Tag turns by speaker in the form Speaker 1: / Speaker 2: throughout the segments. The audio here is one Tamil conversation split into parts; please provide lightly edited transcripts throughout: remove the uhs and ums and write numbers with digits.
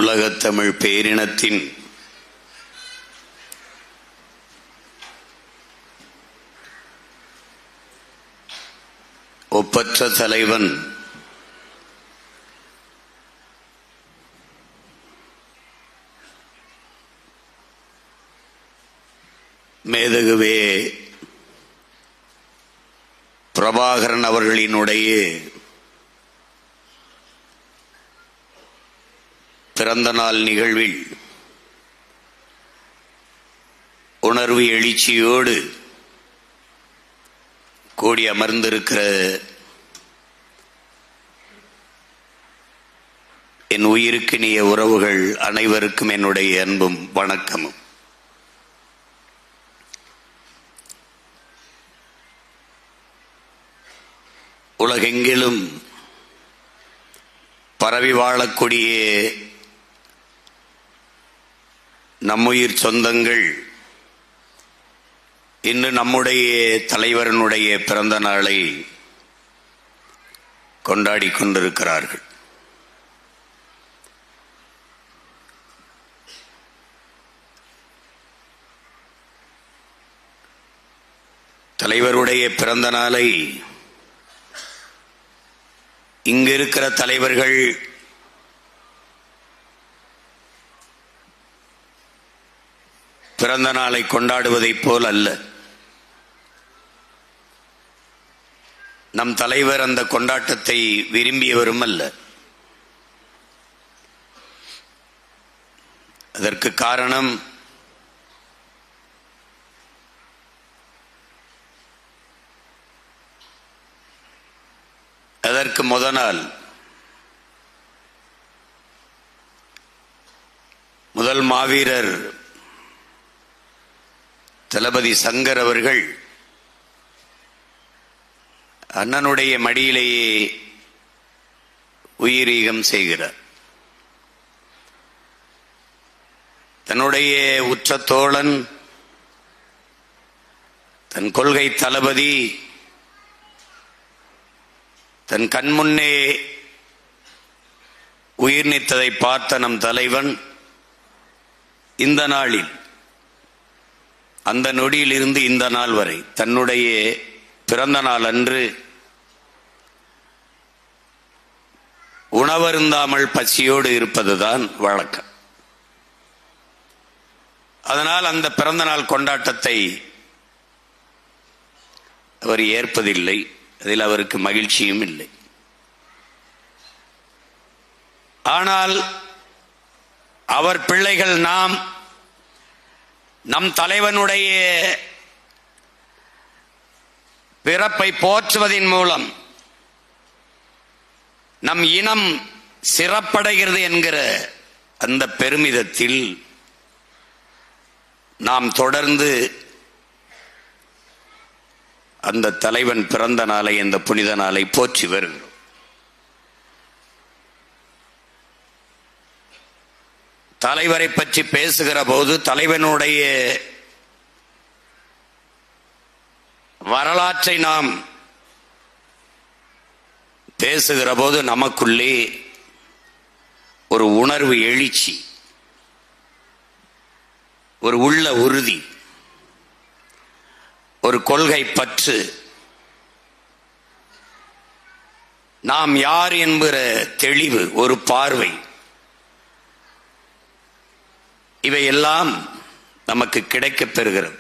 Speaker 1: உலகத்தமிழ் பேரினத்தின் ஒப்பற்ற தலைவன் மேதகுவே பிரபாகரன் அவர்களினுடைய பிறந்த நாள் நிகழ்வில் உணர்வு எழுச்சியோடு கூடி அமர்ந்திருக்கிற என் உயிருக்கினிய உறவுகள் அனைவருக்கும் என்னுடைய அன்பும் வணக்கமும். உலகெங்கிலும் பரவி வாழக்கூடிய நம்முயிர் சொந்தங்கள் இன்று நம்முடைய தலைவரனுடைய பிறந்த நாளை கொண்டாடி கொண்டிருக்கிறார்கள். தலைவருடைய பிறந்த நாளை இங்கு இருக்கிற தலைவர்கள் பிறந்த நாளை கொண்டாடுவதைப் போல் அல்ல. நம் தலைவர் அந்த கொண்டாட்டத்தை விரும்பியவரும் அல்ல. அதற்கு காரணம் அதற்கு முதல் மாவீரர் தளபதி சங்கர் அவர்கள் அண்ணனுடைய மடியிலேயே உயிரீகம் செய்கிறார். தன்னுடைய உற்ற தோழன், தன் கொள்கை தளபதி தன் கண்முன்னே உயிர் நீத்ததை பார்த்த நம் தலைவன் இந்த நாளில், அந்த நொடியில் இருந்து இந்த நாள் வரை தன்னுடைய பிறந்த நாள் அன்று உணவருந்தாமல் பசியோடு இருப்பதுதான் வழக்கம். அதனால் அந்த பிறந்த நாள் கொண்டாட்டத்தை அவர் ஏற்பதில்லை. அதில் அவருக்கு மகிழ்ச்சியும் இல்லை. ஆனால் அவர் பிள்ளைகள் நாம் நம் தலைவனுடைய பிறப்பை போற்றுவதன் மூலம் நம் இனம் சிறப்படைகிறது என்கிற அந்த பெருமிதத்தில் நாம் தொடர்ந்து அந்த தலைவன் பிறந்த நாளை, அந்த புனித நாளை போற்றி வருகிறோம். தலைவரை பற்றி பேசுகிற போது, தலைவனுடைய வரலாற்றை நாம் பேசுகிற போது நமக்குள்ளே ஒரு உணர்வு எழுச்சி, ஒரு உள்ள உறுதி, ஒரு கொள்கை பற்று, நாம் யார் என்கிற தெளிவு, ஒரு பார்வை, இவையெல்லாம் நமக்கு கிடைக்கப் பெறுகிறது.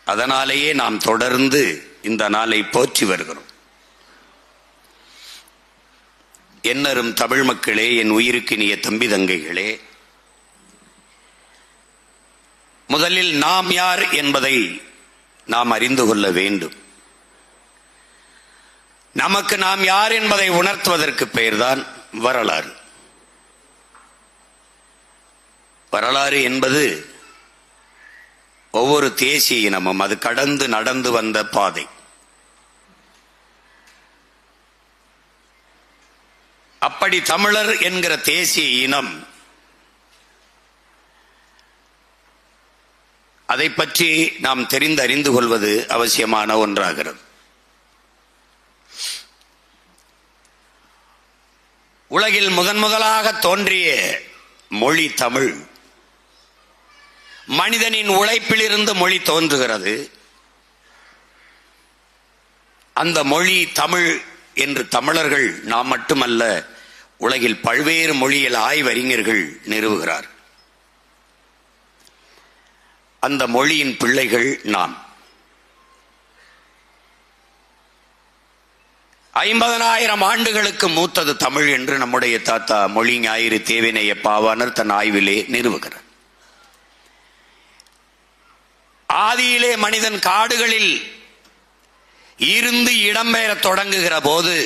Speaker 1: அதனாலேயே நாம் தொடர்ந்து இந்த நாளை போற்றி வருகிறோம். என்னரும் தமிழ் மக்களே, என் உயிருக்கினிய தம்பி தங்கைகளே, முதலில் நாம் யார் என்பதை நாம் அறிந்து கொள்ள வேண்டும். நமக்கு நாம் யார் என்பதை உணர்த்துவதற்கு பெயர்தான் வரலாறு. வரலாறு என்பது ஒவ்வொரு தேசிய இனமும் அது கடந்து நடந்து வந்த பாதை. அப்படி தமிழர் என்கிற தேசிய இனம் அதை பற்றி நாம் அறிந்து கொள்வது அவசியமான ஒன்றாகிறது. உலகில் முதலாக தோன்றிய மொழி தமிழ். மனிதனின் உழைப்பிலிருந்து மொழி தோன்றுகிறது. அந்த மொழி தமிழ் என்று தமிழர்கள் நாம் மட்டுமல்ல, உலகில் பல்வேறு மொழியியல் ஆய்வறிஞர்கள் நிறுவுகிறார். அந்த மொழியின் பிள்ளைகள் நாம். 50,000 ஆண்டுகளுக்கு மூத்தது தமிழ் என்று நம்முடைய தாத்தா மொழி ஞாயிறு தேவினைய பாவாணர் தன் ஆய்விலே நிறுவுகிறார். ஆதியிலே மனிதன் காடுகளில் இருந்து இடம்பெயர தொடங்குகிற போது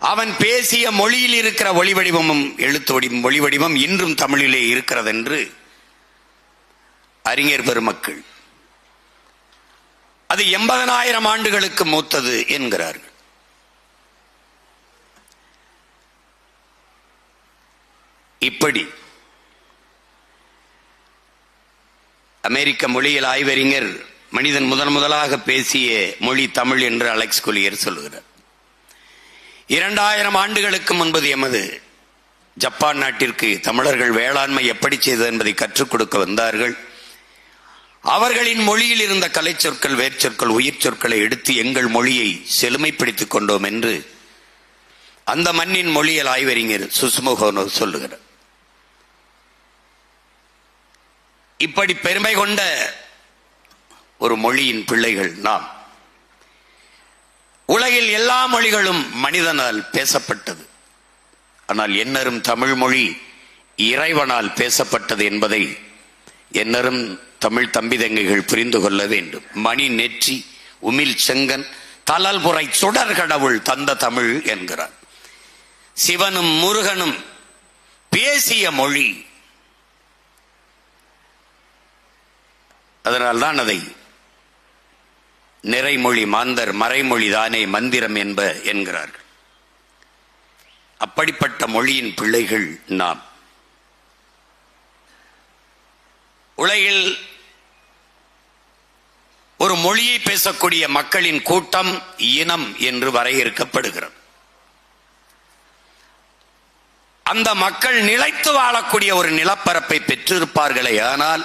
Speaker 1: அவன் பேசிய மொழியில் இருக்கிற ஒளி வடிவமும் எழுத்து வடிவம் மொழி வடிவம் இன்றும் தமிழிலே இருக்கிறது என்று அறிஞர் பெருமக்கள் அது 80,000 ஆண்டுகளுக்கு மூத்தது என்கிறார்கள். இப்படி அமெரிக்க மொழியியல் ஆய்வறிஞர் மனிதன் முதலாக பேசிய மொழி தமிழ் என்று அலெக்ஸ் கொலியர் சொல்லுகிறார். 2000 ஆண்டுகளுக்கு முன்பது எமது ஜப்பான் நாட்டிற்கு தமிழர்கள் வேளாண்மை எப்படி செய்தது என்பதை கற்றுக் கொடுக்க வந்தார்கள். அவர்களின் மொழியில் இருந்த கலை சொற்கள், வேர்ச்சொற்கள், உயிர் சொற்களை எடுத்து எங்கள் மொழியை செழுமைப்படுத்திக் கொண்டோம் என்று அந்த மண்ணின் மொழியியல் ஆய்வறிஞர் சுசுமுகோனோ சொல்லுகிறார். இப்படி பெருமை கொண்ட ஒரு மொழியின் பிள்ளைகள் நாம். உலகில் எல்லா மொழிகளும் மனிதனால் பேசப்பட்டது. ஆனால் என்னரும் தமிழ் மொழி இறைவனால் பேசப்பட்டது என்பதை என்னரும் தமிழ் தம்பி தங்கைகள் புரிந்து கொள்ள வேண்டும். மணி நெற்றி உமிழ் செங்கன் தலல்புரை சுடர் கடவுள் தந்த தமிழ் என்கிறார். சிவனும் முருகனும் பேசிய மொழி. அதனால்தான் அதை நிறைமொழி மாந்தர் மறைமொழி தானே மந்திரம் என்கிறார்கள். அப்படிப்பட்ட மொழியின் பிள்ளைகள் நாம். உலகில் ஒரு மொழியை பேசக்கூடிய மக்களின் கூட்டம் இனம் என்று வரையறுக்கப்படுகிறது. அந்த மக்கள் நிலைத்து வாழக்கூடிய ஒரு நிலப்பரப்பை பெற்றிருப்பார்களே, ஆனால்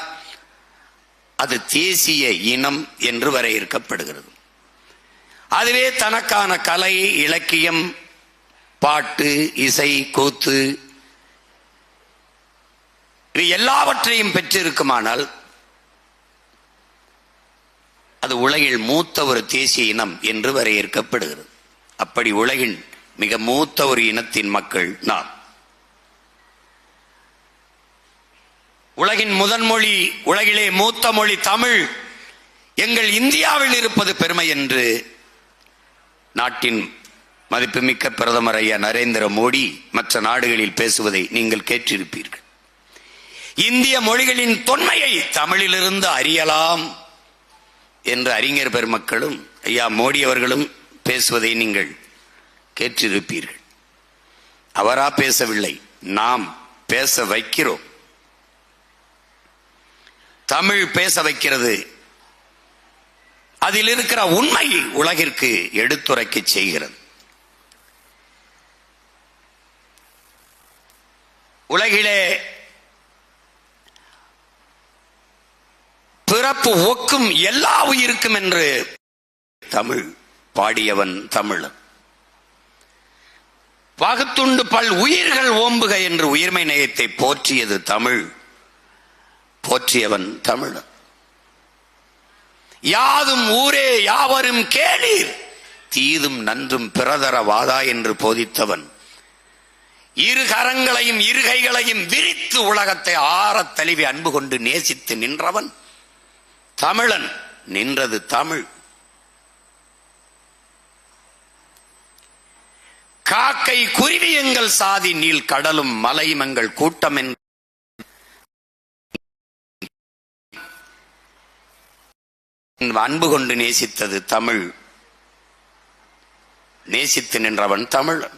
Speaker 1: அது தேசிய இனம் என்று வரையறுக்கப்படுகிறது. அதுவே தனக்கான கலை, இலக்கியம், பாட்டு, இசை, கூத்து இவை எல்லாவற்றையும் பெற்றிருக்குமானால் அது உலகில் மூத்த ஒரு தேசிய இனம் என்று வரையறுக்கப்படுகிறது. அப்படி உலகின் மிக மூத்த ஒரு இனத்தின் மக்கள் நாம். உலகின் முதன் மொழி, உலகிலே மூத்த மொழி தமிழ் எங்கள் இந்தியாவில் இருப்பது பெருமை என்று நாட்டின் மதிப்புமிக்க பிரதமர் ஐயா நரேந்திர மோடி மற்ற நாடுகளில் பேசுவதை நீங்கள் கேட்டிருப்பீர்கள். இந்திய மொழிகளின் தொன்மையை தமிழிலிருந்து அறியலாம் என்று அறிஞர் பெருமக்களும் ஐயா மோடி அவர்களும் பேசுவதை நீங்கள் கேட்டிருப்பீர்கள். அவரா பேசவில்லை, நாம் பேச வைக்கிறோம். தமிழ் பேச வைக்கிறது. அதில் இருக்கிற உண்மை உலகிற்கு எடுத்துரைக்க செய்கிறது. உலகிலே பிறப்பு ஒக்கும் எல்லா உயிருக்கும் என்று தமிழ் பாடியவன் தமிழன். பகுத்துண்டு பல் உயிர்கள் ஓம்புக என்று உயிர்மை நேயத்தை போற்றியது தமிழ், போற்றியவன் தமிழன். யாதும் ஊரே யாவரும் கேளீர், தீதும் நன்றும் பிறதர வாதா என்று போதித்தவன். இரு கரங்களையும் இருகைகளையும் விரித்து உலகத்தை ஆறத் தழுவி அன்பு கொண்டு நேசித்து நின்றவன் தமிழன். நின்றது தமிழ். காக்கை குருவி எங்கள் சாதி, நீள் கடலும் மலையும் எங்கள் கூட்டம் என்று அன்பு கொண்டு நேசித்தது தமிழ். நேசித்து நின்றவன் தமிழன்.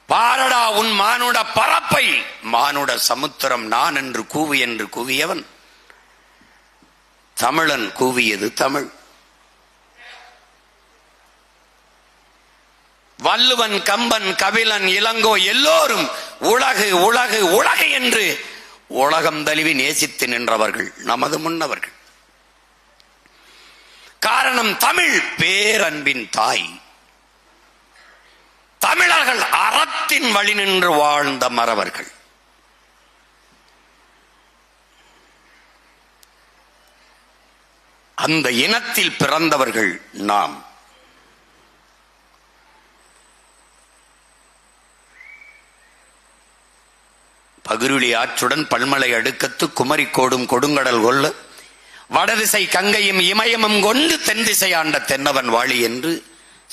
Speaker 1: பாரடா உன் மானுட பரப்பை, மானுட சமுத்திரம் நான் என்று கூவியவன் தமிழன். கூவியது தமிழ். வள்ளுவன், கம்பன், கபிலன், இளங்கோ எல்லோரும் உலகு உலகு உலகு என்று உலகம் தழுவி நேசித்து நின்றவர்கள் நமது முன்னவர்கள். காரணம், தமிழ் பேரன்பின் தாய். தமிழர்கள் அறத்தின் வழி நின்று வாழ்ந்த மறவர்கள். அந்த இனத்தில் பிறந்தவர்கள் நாம். பகிருளி ஆற்றுடன் பல்மலை அடுக்கத்து குமரி கோடும் கொடுங்கடல் கொள்ள வடதிசை கங்கையும் இமயமும் கொண்டு தென் திசை ஆண்ட தென்னவன் வாழி என்று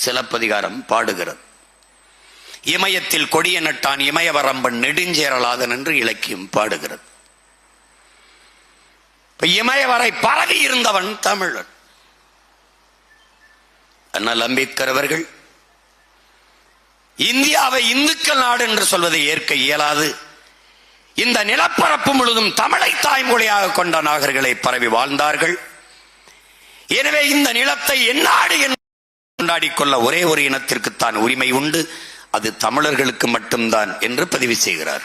Speaker 1: சிலப்பதிகாரம் பாடுகிறது. இமயத்தில் கொடிய நட்டான் இமயவரம்பன் நெடுஞ்சேரலாதன் என்று இலக்கியம் பாடுகிறது. இமயவரை பரவி இருந்தவன் தமிழன். அண்ணல் அம்பேத்கர் அவர்கள் இந்தியாவை இந்துக்கள் நாடு என்று சொல்வதை ஏற்க இயலாது, இந்த நிலப்பரப்பு முழுதும் தமிழை தாய்மொழியாக கொண்ட நாகர்களை பரவி வாழ்ந்தார்கள். எனவே இந்த நிலத்தை எந்நாடு என்று கொண்டாடிக் கொள்ள ஒரே ஒரு இனத்திற்குத்தான் உரிமை உண்டு, அது தமிழர்களுக்கு மட்டும்தான் என்று பதிவு செய்கிறார்.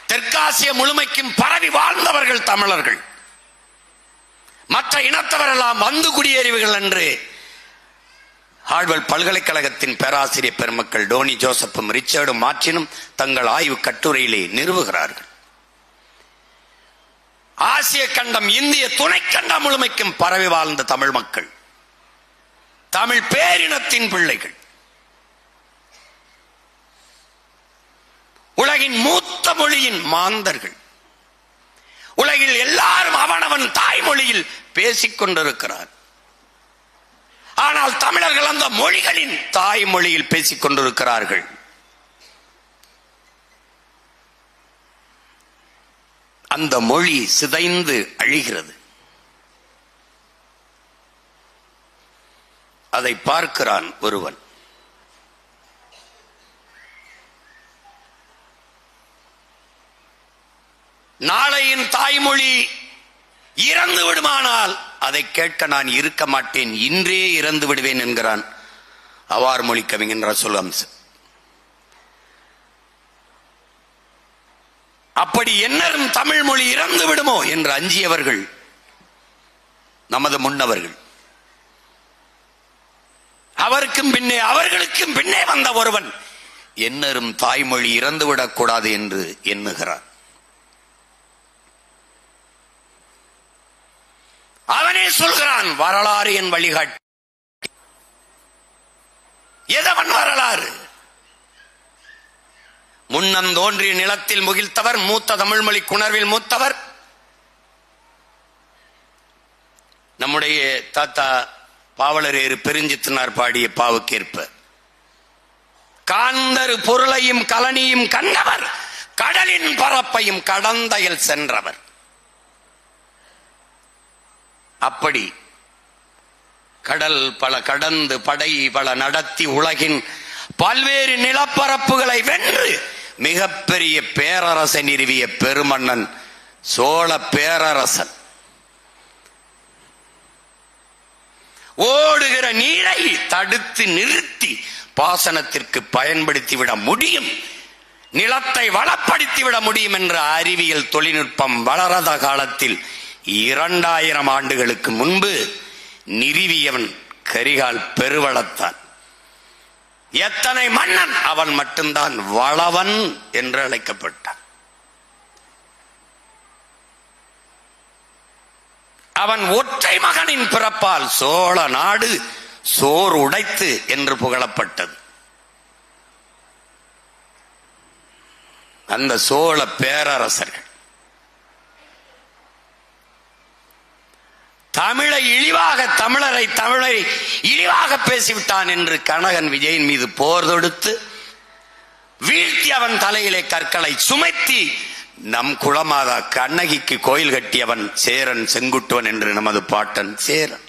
Speaker 1: தெற்காசிய முழுமைக்கும் பரவி வாழ்ந்தவர்கள் தமிழர்கள். மற்ற இனத்தவரெல்லாம் வந்து குடியேறியவர்கள் என்று ஹார்வர்ட் பல்கலைக்கழகத்தின் பேராசிரியர் பெருமக்கள் டோனி ஜோசப்பும் ரிச்சர்டும் மார்டினும் தங்கள் ஆய்வு கட்டுரையிலே நிறுவுகிறார்கள். ஆசிய கண்டம், இந்திய துணைக்கண்டம் முழுமைக்கும் பரவி வாழ்ந்த தமிழ் மக்கள் தமிழ் பேரினத்தின் பிள்ளைகள். உலகின் மூத்த மொழியின் மாந்தர்கள். உலகில் எல்லாரும் அவனவன் தாய்மொழியில் பேசிக் கொண்டிருக்கிறார். ஆனால் தமிழர்கள் அந்த மொழிகளின் தாய்மொழியில் பேசிக் கொண்டிருக்கிறார்கள். அந்த மொழி சிதைந்து அழிகிறது. அதை பார்க்கிறான் ஒருவன். நாளையின் தாய்மொழி இறந்து விடுமானால் அதை கேட்க நான் இருக்க மாட்டேன், இன்றே இறந்து விடுவேன் என்கிறான் அவார் மொழி கவிஞன் ரசூல் ஹம்ஸ். அப்படி என்னரும் தமிழ் மொழி இறந்து விடுமோ என்று அஞ்சியவர்கள் நமது முன்னவர்கள். அவர்களுக்கும் பின்னே வந்த ஒருவன் என்னரும் தாய்மொழி இறந்துவிடக் கூடாது என்று எண்ணுகிறார். அவனே சொல்கிறான், வரலாறு என் வழிகாட்டி. எதவன் வரலாறு? முன்னம் தோன்றிய நிலத்தில் முகிழ்த்தவர், மூத்த தமிழ் மொழி குணர்வில் மூத்தவர் நம்முடைய தாத்தா பாவலரேறு பெருஞ்சித்தனார் பாடிய பாவுக்கேற்ப காந்தரு பொருளையும் கலனியும் கண்டவர், கடலின் பரப்பையும் கடந்தையில் சென்றவர். அப்படி கடல் பல கடந்து படை பல நடத்தி உலகின் பல்வேறு நிலப்பரப்புகளை வென்று மிகப்பெரிய பேரரசை நிறுவிய பெருமன்னன் சோழ பேரரசன். ஓடுகிற நீரை தடுத்து நிறுத்தி பாசனத்திற்கு பயன்படுத்திவிட முடியும், நிலத்தை வளப்படுத்திவிட முடியும் என்ற அறிவியல் தொழில்நுட்பம் வளராத காலத்தில் 2000 ஆண்டுகளுக்கு முன்பு நிறுவியவன் கரிகால் பெருவளத்தான். எத்தனை மன்னன், அவன் மட்டும்தான் வளவன் என்று அழைக்கப்பட்டான். அவன் ஒற்றை மகனின் பிறப்பால் சோழ நாடு சோறு உடைத்து என்று புகழப்பட்டது. அந்த சோழ பேரரசர்கள் தமிழை இழிவாக பேசிவிட்டான் என்று கனகன் விஜயன் மீது போர் தொடுத்து வீழ்த்தி அவன் தலையிலே கற்களை சுமைத்தி நம் குலமாதா கண்ணகிக்கு கோயில் கட்டியவன் சேரன் செங்குட்டுவன் என்று நமது பாட்டன் சேரன்.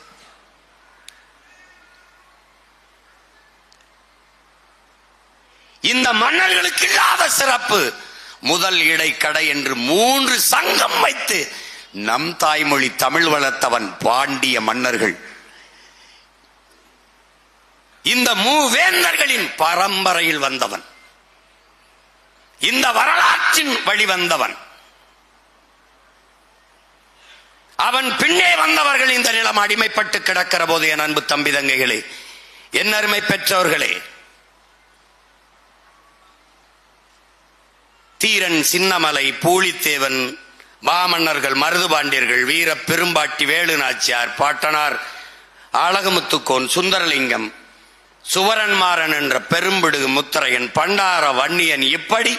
Speaker 1: இந்த மன்னர்களுக்கு இல்லாத சிறப்பு, முதல் இடைக்கடை என்று 3 சங்கம் வைத்து நம் தாய்மொழி தமிழ் வளர்த்தவன் பாண்டிய மன்னர்கள். இந்த மூவேந்தர்களின் பரம்பரையில் வந்தவன், இந்த வரலாற்றின் வழி வந்தவன். அவன் பின்னே வந்தவர்கள் இந்த நிலம் அடிமைப்பட்டு கிடக்கிற போது, என் அன்பு தம்பி தங்கைகளே, என் அருமை பெற்றோர்களே, தீரன், சின்னமலை, பூலித்தேவன், மாமன்னர்கள், மருதுபாண்டியர்கள், வீர பெரும்பாட்டி, வேலு நாச்சியார், பாட்டனார் அழகுமுத்துக்கோன், சுந்தரலிங்கம், சுவரன்மாறன் என்ற பெரும்பிடுகு முத்தரையன், பண்டார வன்னியன், இப்படி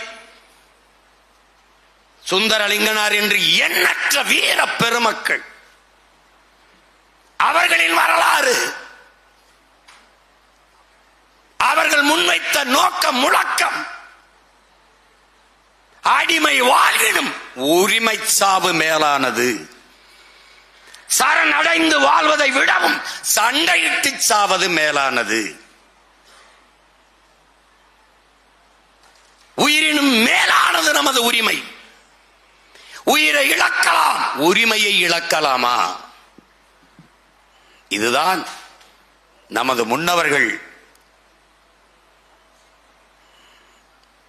Speaker 1: சுந்தரலிங்கனார் என்று எண்ணற்ற வீர பெருமக்கள், அவர்களின் வரலாறு, அவர்கள் முன்வைத்த நோக்கம், முழக்கம், அடிமை வாழ்வினும் உரிமை சாவு மேலானது, சரணடைந்து வாழ்வதை விடவும் சண்டையிட்டு சாவது மேலானது, உயிரினும் மேலானது நமது உரிமை. உயிரை இழக்கலாம், உரிமையை இழக்கலாமா? இதுதான் நமது முன்னவர்கள்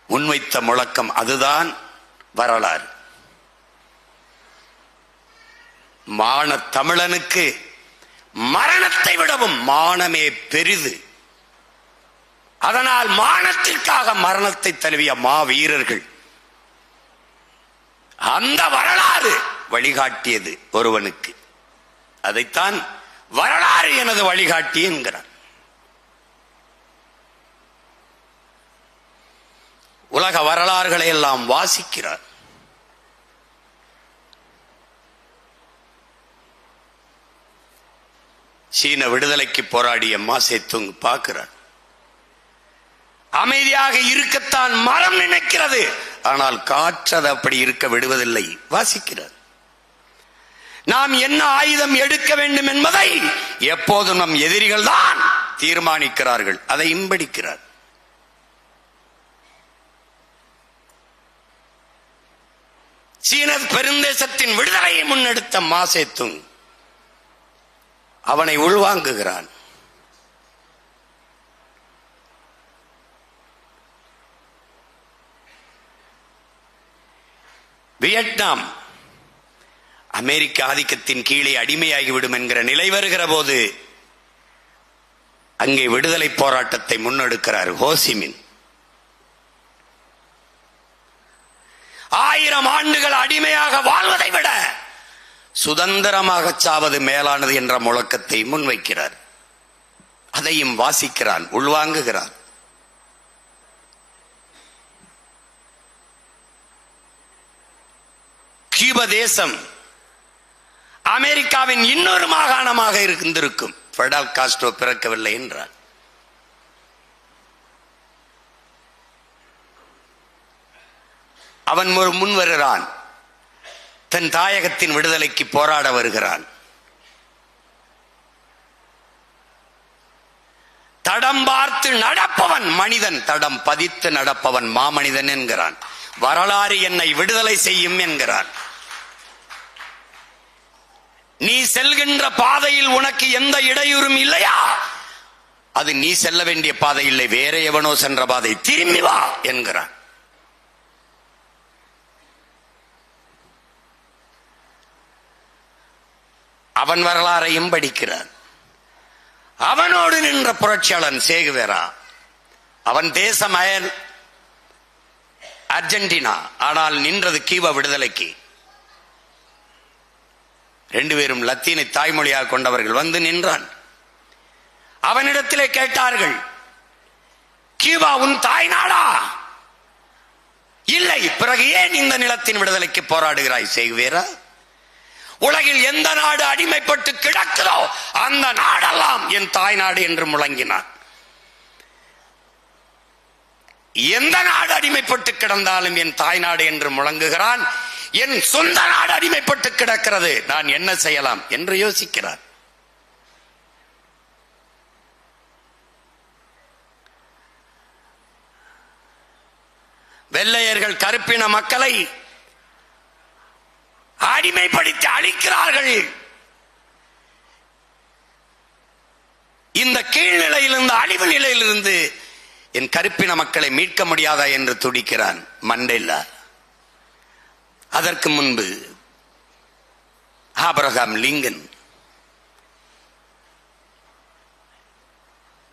Speaker 1: முன்வைத்த முழக்கம். அதுதான் வரலாறு. மான தமிழனுக்கு மரணத்தை விடவும் மானமே பெரிது. அதனால் மானத்திற்காக மரணத்தை தழுவிய மாவீரர்கள், அந்த வரலாறு வழிகாட்டியது ஒருவனுக்கு. அதைத்தான் வரலாறு எனது வழிகாட்டி என்கிறார். உலக வரலாறுகளை எல்லாம் வாசிக்கிறார். சீன விடுதலைக்கு போராடிய மாசேத்துங் பார்க்கிறார். அமைதியாக இருக்கத்தான் மரம் நினைக்கிறது, ஆனால் காற்றது அப்படி இருக்க விடுவதில்லை. வாசிக்கிறார். நாம் என்ன ஆயுதம் எடுக்க வேண்டும் என்பதை எப்போதும் நம் எதிரிகள் தான் தீர்மானிக்கிறார்கள். அதை இம்படிக்கிறார். சீன பெருந்தேசத்தின் விடுதலையை முன்னெடுத்த மாசேத்துங் அவனை உள்வாங்குகிறான். வியட்நாம் அமெரிக்க ஆதிக்கத்தின் கீழே அடிமையாகிவிடும் என்கிற நிலை வருகிற போது அங்கே விடுதலை போராட்டத்தை முன்னெடுக்கிறார் ஹோசிமின். 1000 ஆண்டுகள் அடிமையாக வாழ்வதை விட சுதந்திரமாக சாவது மேலானது என்ற முழக்கத்தை முன்வைக்கிறார். அதையும் வாசிக்கிறான், உள்வாங்குகிறான். கியூபா தேசம் அமெரிக்காவின் இன்னொரு மாகாணமாக இருந்திருக்கும். ஃபெடல் காஸ்ட்ரோ பிறக்கவில்லை என்றார். அவன் முன் வருகிறான். தன் தாயகத்தின் விடுதலைக்கு போராட வருகிறான். தடம் பார்த்து நடப்பவன் மனிதன், தடம் பதித்து நடப்பவன் மாமனிதன் என்கிறான். வரலாறு என்னை விடுதலை செய்யும் என்கிறான். நீ செல்கின்ற பாதையில் உனக்கு எந்த இடையூறும் இல்லையா? அது நீ செல்ல வேண்டிய பாதை இல்லை, வேற எவனோ சென்ற பாதை, திரும்பி வா என்கிறான். அவன் வரலாறையும் படிக்கிறான். அவனோடு நின்ற புரட்சியாளன் சேகுவேரா. அவன் தேசம் அர்ஜென்டினா, ஆனால் நின்றது கியூபா விடுதலைக்கு. 2 பேரும் லத்தீனை தாய்மொழியாக கொண்டவர்கள். வந்து நின்றான். அவனிடத்திலே கேட்டார்கள், கியூபா உன் தாய் நாடா? இல்லை. பிறகு ஏன் இந்த நிலத்தின் விடுதலைக்கு போராடுகிறாய் சேகுவேரா? உலகில் எந்த நாடு அடிமைப்பட்டு கிடக்குதோ அந்த நாடெல்லாம் என் தாய் நாடு என்று முழங்கினான். எந்த நாடு அடிமைப்பட்டு கிடந்தாலும் என் தாய் நாடு என்று முழங்குகிறான். என் சொந்த நாடு அடிமைப்பட்டு கிடக்கிறது, நான் என்ன செய்யலாம் என்று யோசிக்கிறார். வெள்ளையர்கள் கருப்பின மக்களை அடிமைப்படுத்தி அழிக்கிறார்கள். இந்த கீழ்நிலையிலிருந்து, அழிவு நிலையிலிருந்து என் கருப்பின மக்களை மீட்க முடியாதா என்று துடிக்கிறான் மண்டேலா. அதற்கு முன்பு ஆபிரகாம் லிங்கன்.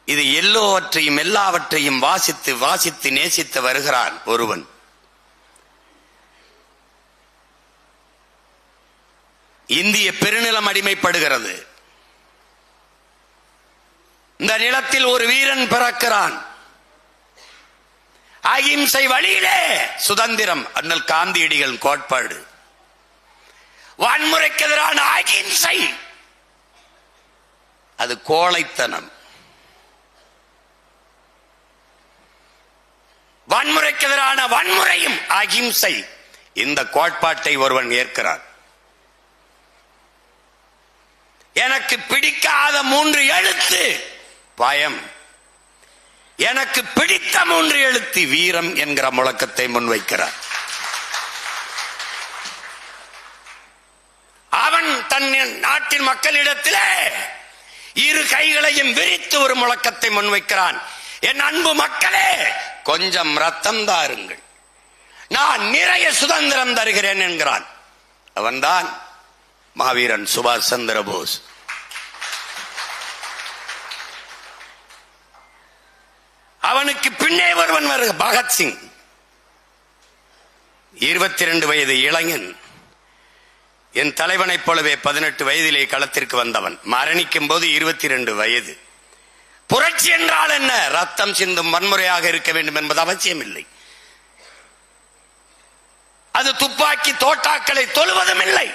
Speaker 1: இது எல்லாவற்றையும் வாசித்து வாசித்து நேசித்து வருகிறான் ஒருவன். இந்திய பெருநிலம் அடிமைப்படுகிறது. இந்த நிலத்தில் ஒரு வீரன் பிறக்கிறான். அகிம்சை வழியிலே சுதந்திரம். அண்ணல் காந்தியடிகள் கோட்பாடு. வன்முறைக்கு எதிரான அகிம்சை அது கோழைத்தனம். வன்முறைக்கு எதிரான வன்முறையும் அகிம்சை. இந்த கோட்பாட்டை ஒருவன் ஏற்கிறான். எனக்கு பிடிக்காத 3 எழுத்து பயம். எனக்கு பிடித்த 3 எழுத்து வீரம் என்கிற முழக்கத்தை முன்வைக்கிறார். அவன் தன் நாட்டின் மக்களிடத்திலே 2 கைகளையும் விரித்து ஒரு முழக்கத்தை முன்வைக்கிறான். என் அன்பு மக்களே, கொஞ்சம் ரத்தம் தாருங்கள், நான் நிறைய சுதந்திரம் தருகிறேன் என்கிறான். அவன்தான் மாவீரன் சுபாஷ் சந்திர போஸ். அவனுக்கு பின்னே ஒருவன் வருக பகத்சிங். 22 வயது இளைஞன். என் தலைவனைப் போலவே 18 வயதிலே களத்திற்கு வந்தவன். மரணிக்கும் போது 22 வயது. புரட்சி என்றால் என்ன? ரத்தம் சிந்தும் வன்முறையாக இருக்க வேண்டும் என்பது அவசியம் இல்லை. அது துப்பாக்கி தோட்டாக்களை தொழுவதும் இல்லை.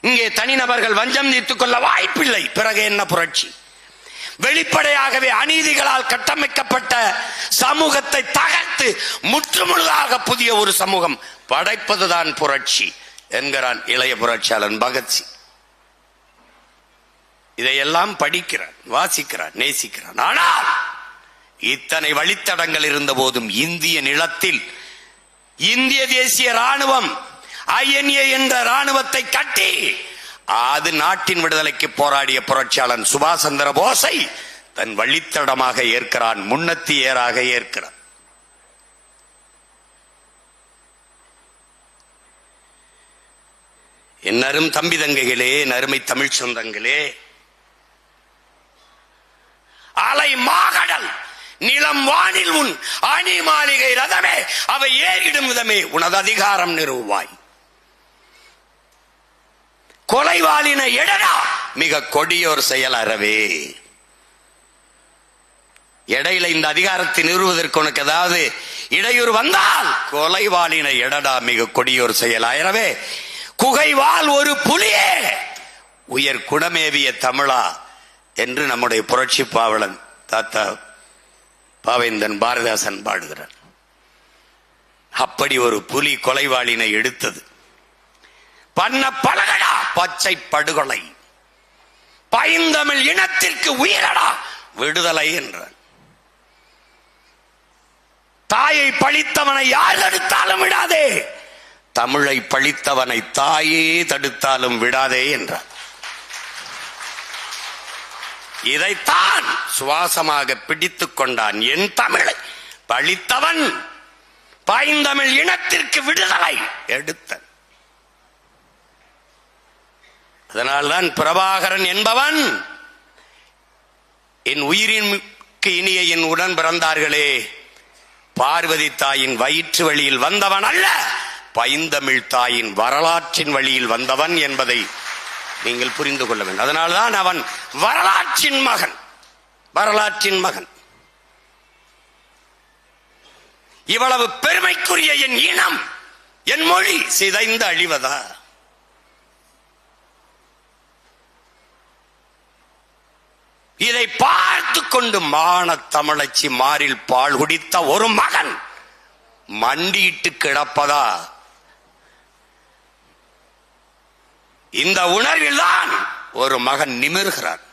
Speaker 1: இங்கே தனிநபர்கள் வஞ்சம் தீர்த்துக் கொள்ள வாய்ப்பில்லை. பிறகு என்ன புரட்சி? வெளிப்படையாகவே அநீதிகளால் கட்டமைக்கப்பட்ட சமூகத்தை தகர்த்து முற்றுமுழுதாக புதிய ஒரு சமூகம் படைப்பதுதான் புரட்சி என்கிறான் இளைய புரட்சியாளன் பகத்சிங். இதையெல்லாம் படிக்கிறான், வாசிக்கிறான், நேசிக்கிறான். ஆனால் இத்தனை வழித்தடங்கள் இருந்த போதும் இந்திய நிலத்தில் இந்திய தேசிய ராணுவம் INA என்ற ராணுவத்தை கட்டி அது நாட்டின் விடுதலைக்கு போராடிய புரட்சியாளன் சுபாஷ் சந்திர போஸை தன் வழித்தடமாக ஏற்கிறான், முன்னத்தி ஏறாக ஏற்கிறான். என் அரும் தம்பி தங்கைகளே, அருமை தமிழ் சொந்தங்களே, அலை மாகடல் நிலம் வானில் உன் அணி மாளிகை ரதமே அவை ஏறிடும் விதமே உனது அதிகாரம் நிறுவாய். கொலைவாளின எடடா மிக கொடியோர் செயல் அறவே. இடையில இந்த அதிகாரத்தை நிறுவுவதற்கு உனக்கு ஏதாவது இடையூறு வந்தால் கொலைவாளின எடடா மிக கொடியோர் செயல் அறவே. குகைவால் ஒரு புலியே உயர் குணமேவிய தமிழா என்று நம்முடைய புரட்சி பாவலன் தாத்தா பாவேந்தன் பாரதிதாசன் பாடுகிறார். அப்படி ஒரு புலி கொலைவாளினை எடுத்தது. பண்ண பழகடா பச்சை படுகொலை, பைந்தமிழ் இனத்திற்கு உயிரடா விடுதலை என்றார். தாயை பழித்தவனை யார் தடுத்தாலும் விடாதே, தமிழை பழித்தவனை தாயே தடுத்தாலும் விடாதே என்றார். இதைத்தான் சுவாசமாக பிடித்துக் கொண்டான். என் தமிழை பழித்தவன் பைந்தமிழ் இனத்திற்கு விடுதலை எடுத்த. அதனால்தான் பிரபாகரன் என்பவன் என் உயிரினுக்கு இனிய என் உடன் பிறந்தார்களே, பார்வதி தாயின் வயிற்று வழியில் வந்தவன் அல்ல, பைந்தமிழ் தாயின் வரலாற்றின் வழியில் வந்தவன் என்பதை நீங்கள் புரிந்து கொள்ள வேண்டும். அதனால்தான் அவன் வரலாற்றின் மகன். வரலாற்றின் மகன். இவ்வளவு பெருமைக்குரிய என் இனம், என் மொழி சிதைந்து அழிவதா? இதை பார்த்து கொண்டு மான தமிழச்சி மாறில் பால் குடித்த ஒரு மகன் மண்டியிட்டு கிடப்பதா? இந்த உணர்வில் தான் ஒரு மகன் நிமிர்கிறான்.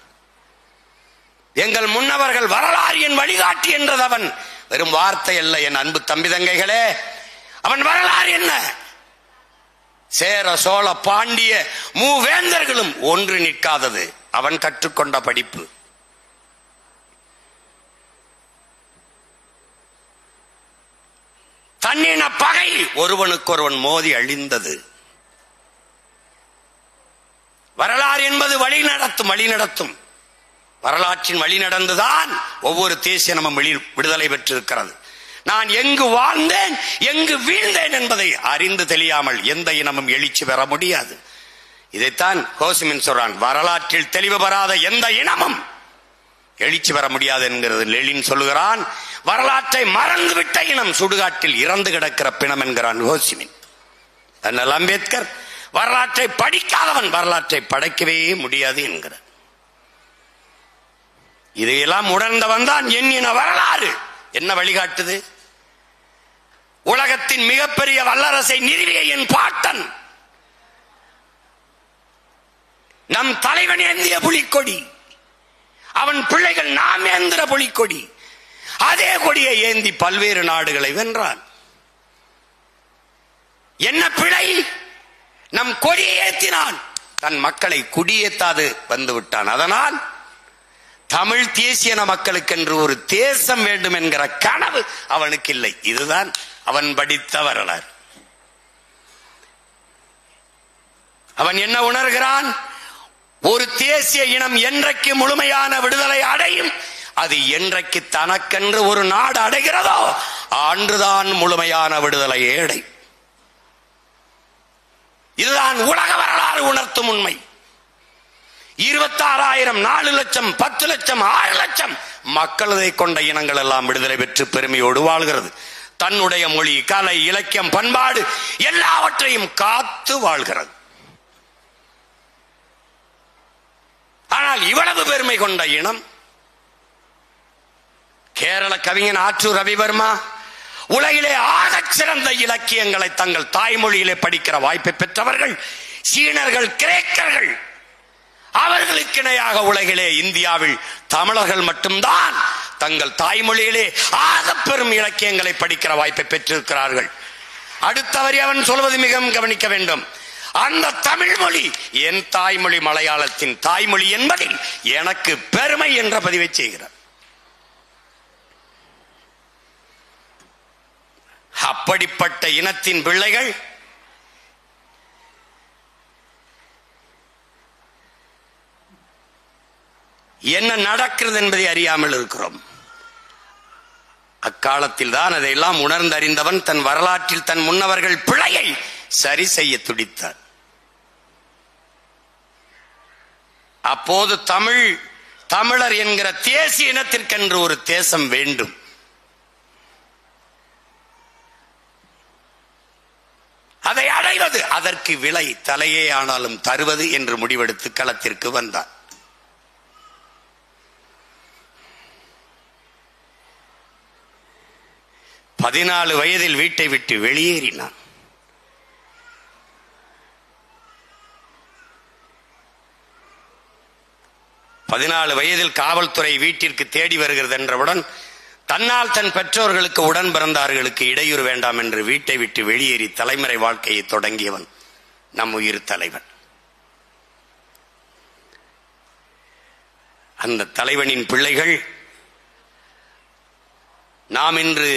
Speaker 1: எங்கள் முன்னவர்கள் வரலாறு என் வழிகாட்டி என்றது அவன் வெறும் வார்த்தை அல்ல. என் அன்பு தம்பி தங்கைகளே, அவன் வரலாறு என்ன? சேர சோழ பாண்டிய மூவேந்தர்களும் ஒன்று நிற்காதது அவன் கற்றுக்கொண்ட படிப்பு. தன்னின பகை ஒருவனுக்கொருவன் மோதி அழிந்தது. வரலாறு என்பது வழி நடத்தும். வரலாற்றின் வழி நடந்துதான் ஒவ்வொரு தேசியமும் விடுதலை பெற்றிருக்கிறது. நான் எங்கு வாழ்ந்தேன் எங்கு வீழ்ந்தேன் என்பதை அறிந்து தெரியாமல் எந்த இனமும் எழுச்சி பெற முடியாது. இதைத்தான் ஹோசிமின் சொல்றான், வரலாற்றில் தெளிவு பெறாத எந்த இனமும் எழுச்சி பெற முடியாது என்கிறது. லெனின் சொல்லுகிறான், வரலாற்றை மறந்துவிட்ட இனம் சுடுகாட்டில் இறந்து கிடக்கிற பிணம் என்கிறான் ஹோசிமின். அண்ணல் அம்பேத்கர் வரலாற்றை படிக்காதவன் வரலாற்றை படைக்கவே முடியாது என்கிறார். இதையெல்லாம் உணர்ந்தவன் தான் எண்ணின வரலாறு என்ன வழிகாட்டுது. உலகத்தின் மிகப்பெரிய வல்லரசை நிறுவிய என் பாட்டன், நம் தலைவன் ஏந்திய புலிக்கொடி, அவன் பிள்ளைகள் நாம் ஏந்திர புலிக்கொடி, அதே கொடியை ஏந்தி பல்வேறு நாடுகளை வென்றான். என்ன பிழை? நம் கொடியை ஏற்றினான், தன் மக்களை குடியேற்றாது வந்து விட்டான். அதனால் தமிழ் தேசியன மக்களுக்கென்று ஒரு தேசம் வேண்டும் என்கிற கனவு அவனுக்கு இல்லை. இதுதான் அவன் படித்த வரலாறு. அவன் என்ன உணர்கிறான்? ஒரு தேசிய இனம் என்றைக்கு முழுமையான விடுதலை அடையும், அது என்றைக்கு தனக்கென்று ஒரு நாடு அடைகிறதோ அன்றுதான் முழுமையான விடுதலை அடையும். இதுதான் உலக வரலாறு உணர்த்தும் உண்மை. 26,000, 4 லட்சம், 10 லட்சம், 6 லட்சம் மக்களதை கொண்ட இனங்கள் எல்லாம் விடுதலை பெற்று பெருமையோடு வாழ்கிறது. தன்னுடைய மொழி, கலை, இலக்கியம், பண்பாடு எல்லாவற்றையும் காத்து வாழ்கிறது. ஆனால் இவ்வளவு பெருமை கொண்ட இனம் கேரள கவிஞன் ஆற்றூர் ரவிவர்மா உலகிலே ஆகச் சிறந்த இலக்கியங்களை தங்கள் தாய்மொழியிலே படிக்கிற வாய்ப்பை பெற்றவர்கள் சீனர்கள், கிரேக்கர்கள். அவர்களுக்கு இணையாக உலகிலே இந்தியாவில் தமிழர்கள் மட்டும்தான் தங்கள் தாய்மொழியிலே ஆக பெரும் இலக்கியங்களை படிக்கிற வாய்ப்பை பெற்றிருக்கிறார்கள். அடுத்தவரை அவன் சொல்வது மிகவும் கவனிக்க வேண்டும். அந்த தமிழ் மொழி என் தாய்மொழி மலையாளத்தின் தாய்மொழி என்பதில் எனக்கு பெருமை என்ற பதிவை செய்கிறார். அப்படிப்பட்ட இனத்தின் பிள்ளைகள் என்ன நடக்கிறது என்பதை அறியாமல் இருக்கிறோம். அக்காலத்தில் தான் அதையெல்லாம் உணர்ந்தறிந்தவன் தன் வரலாற்றில் தன் முன்னவர்கள் பிழையை சரி செய்ய துடித்தார். அப்போது தமிழர் என்கிற தேசிய இனத்திற்கென்று ஒரு தேசம் வேண்டும். அதை அடைவது, அதற்கு விலை தலையே ஆனாலும் தருவது என்று முடிவெடுத்து களத்திற்கு வந்தார். பதினாலு வயதில் வீட்டை விட்டு வெளியேறினான். வயதில் காவல்துறை வீட்டிற்கு தேடி வருகிறது என்றவுடன் தன்னால் தன் பெற்றோர்களுக்கு உடன் பிறந்தார்களுக்கு இடையூறு வேண்டாம் என்று வீட்டை விட்டு வெளியேறி தலைமுறை வாழ்க்கையை தொடங்கியவன் நம் உயிர் தலைவன். அந்த தலைவனின் பிள்ளைகள் நாம் இன்று